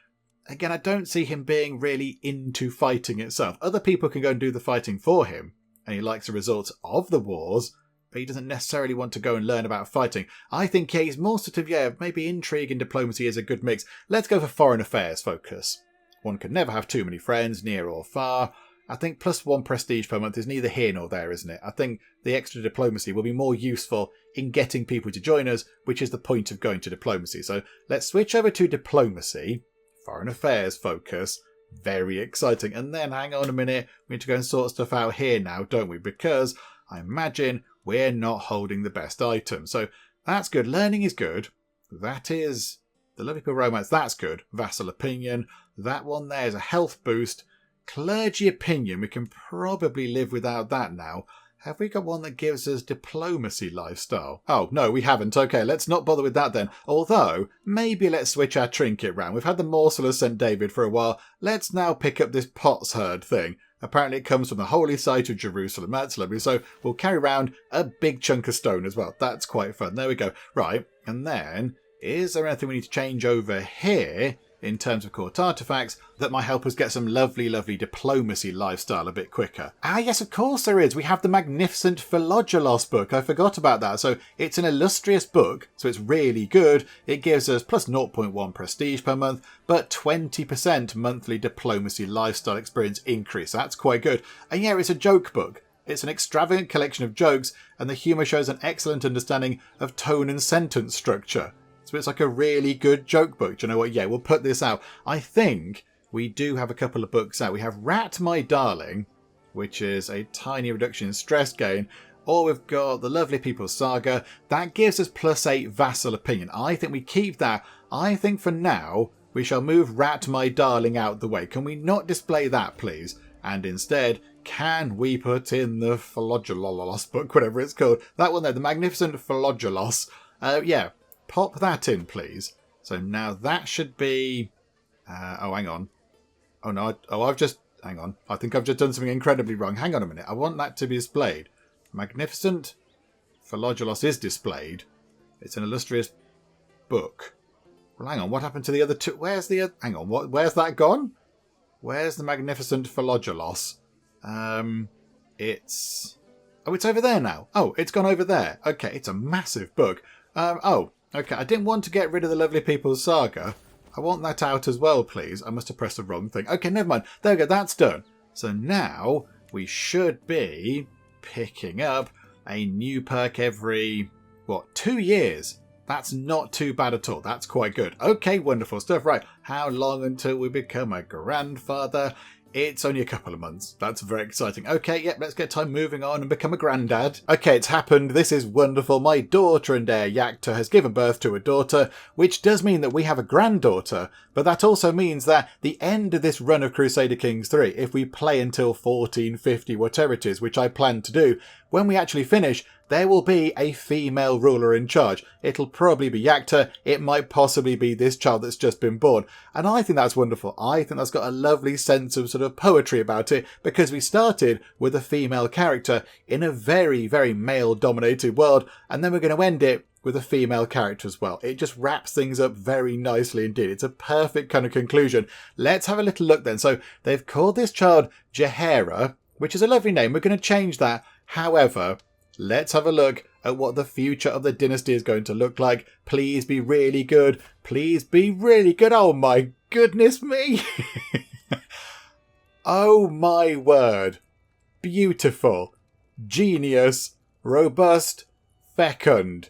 again, I don't see him being really into fighting itself. Other people can go and do the fighting for him, and he likes the results of the wars, but he doesn't necessarily want to go and learn about fighting. I think, he's more sort of, maybe intrigue and diplomacy is a good mix. Let's go for foreign affairs focus. One can never have too many friends, near or far. I think +1 prestige per month is neither here nor there, isn't it? I think the extra diplomacy will be more useful in getting people to join us, which is the point of going to diplomacy. So let's switch over to diplomacy. Foreign affairs focus. Very exciting. And then, hang on a minute, we need to go and sort stuff out here now, don't we? Because I imagine we're not holding the best item. So that's good. Learning is good. That is the Lovely People Romance. That's good. Vassal Opinion. That one there is a health boost. Clergy Opinion. We can probably live without that now. Have we got one that gives us diplomacy lifestyle? Oh, no, we haven't. Okay, let's not bother with that then. Although, maybe let's switch our trinket round. We've had the morsel of St. David for a while. Let's now pick up this potsherd thing. Apparently it comes from the holy site of Jerusalem. That's lovely. So we'll carry around a big chunk of stone as well. That's quite fun. There we go. Right, and then, is there anything we need to change over here in terms of court artifacts that might help us get some lovely, lovely diplomacy lifestyle a bit quicker? Ah, yes, of course there is. We have the magnificent Philogelos book. I forgot about that. So it's an illustrious book, so it's really good. It gives us plus 0.1 prestige per month, but 20% monthly diplomacy lifestyle experience increase. That's quite good. And yeah, it's a joke book. It's an extravagant collection of jokes, and the humour shows an excellent understanding of tone and sentence structure. So it's like a really good joke book. Do you know what? Yeah, we'll put this out. I think we do have a couple of books out. We have Rat My Darling, which is a tiny reduction in stress gain. Or we've got the Lovely People Saga. That gives us +8 Vassal Opinion. I think we keep that. I think for now, we shall move Rat My Darling out the way. Can we not display that, please? And instead, can we put in the Philogelos book, whatever it's called? That one there, the Magnificent Philogelos. Yeah. Pop that in, please. So now that should be... oh, hang on. Oh, no. Hang on. I think I've just done something incredibly wrong. Hang on a minute. I want that to be displayed. Magnificent Philogelos is displayed. It's an illustrious book. Well, hang on. What happened to the other two? Where's the other... Hang on. Where's that gone? Where's the Magnificent Philogelos? It's... Oh, it's over there now. Oh, it's gone over there. Okay, it's a massive book. Oh... Okay, I didn't want to get rid of the Lovely People's Saga. I want that out as well, please. I must have pressed the wrong thing. Okay, never mind. There we go, that's done. So now we should be picking up a new perk every, 2 years. That's not too bad at all. That's quite good. Okay, wonderful stuff. Right, how long until we become a grandfather? It's only a couple of months. That's very exciting. Okay, yep, let's get time moving on and become a granddad. Okay, it's happened. This is wonderful. My daughter and heir Yakta has given birth to a daughter, which does mean that we have a granddaughter, but that also means that the end of this run of Crusader Kings 3, if we play until 1450, whatever it is, which I plan to do, when we actually finish, there will be a female ruler in charge. It'll probably be Yakta. It might possibly be this child that's just been born. And I think that's wonderful. I think that's got a lovely sense of sort of poetry about it, because we started with a female character in a very, very male-dominated world, and then we're going to end it with a female character as well. It just wraps things up very nicely indeed. It's a perfect kind of conclusion. Let's have a little look then. So they've called this child Jahera, which is a lovely name. We're going to change that. However, let's have a look at what the future of the dynasty is going to look like. Please be really good. Please be really good. Oh my goodness me. Oh my word. Beautiful. Genius. Robust. Fecund.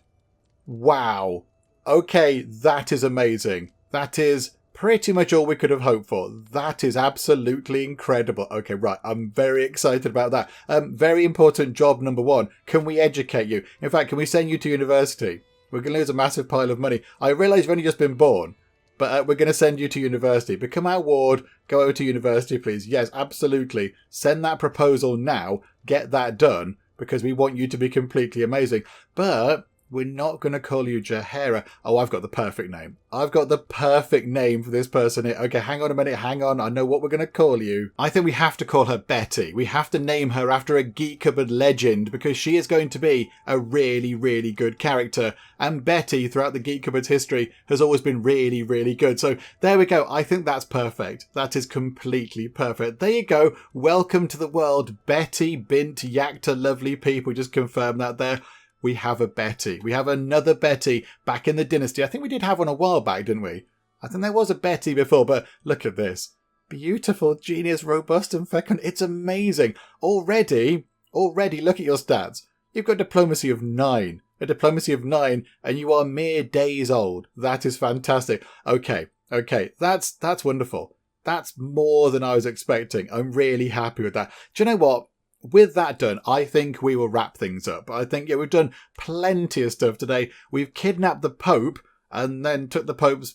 Wow. Okay, that is amazing. That is pretty much all we could have hoped for. That is absolutely incredible. Okay, right. I'm very excited about that. Very important job number 1. Can we educate you? In fact, can we send you to university? We're going to lose a massive pile of money. I realise you've only just been born, but we're going to send you to university. Become our ward. Go over to university, please. Yes, absolutely. Send that proposal now. Get that done, because we want you to be completely amazing. But we're not going to call you Jahera. Oh, I've got the perfect name. I've got the perfect name for this person here. Okay, hang on a minute. Hang on. I know what we're going to call you. I think we have to call her Betty. We have to name her after a Geek Cupboard legend, because she is going to be a really, really good character. And Betty, throughout the Geek Cupboard's history, has always been really, really good. So there we go. I think that's perfect. That is completely perfect. There you go. Welcome to the world, Betty, Bint, Yakta, lovely people. Just confirm that there. We have a Betty. We have another Betty back in the dynasty. I think we did have one a while back, didn't we? I think there was a Betty before, but look at this. Beautiful, genius, robust and fecund. It's amazing. Already, look at your stats. You've got diplomacy of 9. A diplomacy of 9, and you are mere days old. That is fantastic. Okay. That's wonderful. That's more than I was expecting. I'm really happy with that. Do you know what? With that done, I think we will wrap things up. I think, we've done plenty of stuff today. We've kidnapped the Pope and then took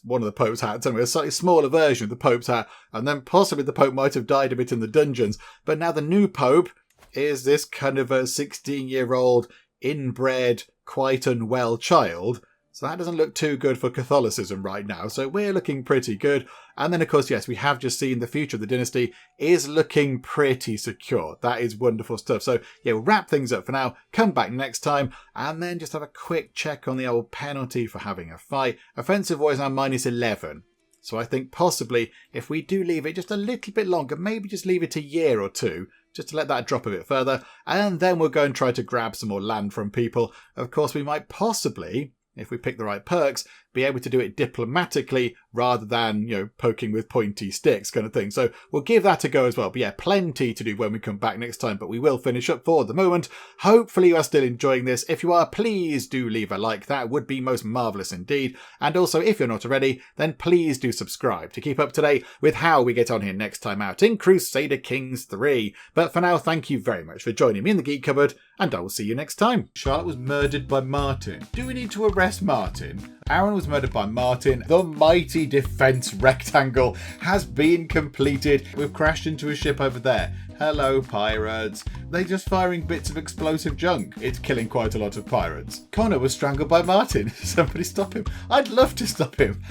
one of the Pope's hats, and a slightly smaller version of the Pope's hat, and then possibly the Pope might have died a bit in the dungeons. But now the new Pope is this kind of a 16-year-old, inbred, quite unwell child. So that doesn't look too good for Catholicism right now. So we're looking pretty good. And then, of course, yes, we have just seen the future of the dynasty is looking pretty secure. That is wonderful stuff. So, yeah, we'll wrap things up for now. Come back next time and then just have a quick check on the old penalty for having a fight. Offensive war is now -11. So I think possibly if we do leave it just a little bit longer, maybe just leave it a year or two, just to let that drop a bit further. And then we'll go and try to grab some more land from people. Of course, we might possibly, if we pick the right perks, be able to do it diplomatically rather than, poking with pointy sticks kind of thing. So we'll give that a go as well. But yeah, plenty to do when we come back next time, but we will finish up for the moment. Hopefully you are still enjoying this. If you are, please do leave a like. That would be most marvellous indeed. And also, if you're not already, then please do subscribe to keep up to date with how we get on here next time out in Crusader Kings 3. But for now, thank you very much for joining me in the Geek Cupboard, and I will see you next time. Shark was murdered by Martin. Do we need to arrest Martin? Aaron was murdered by Martin. The mighty defense rectangle has been completed. We've crashed into a ship over there. Hello, pirates. They're just firing bits of explosive junk. It's killing quite a lot of pirates. Connor was strangled by Martin. Somebody stop him. I'd love to stop him.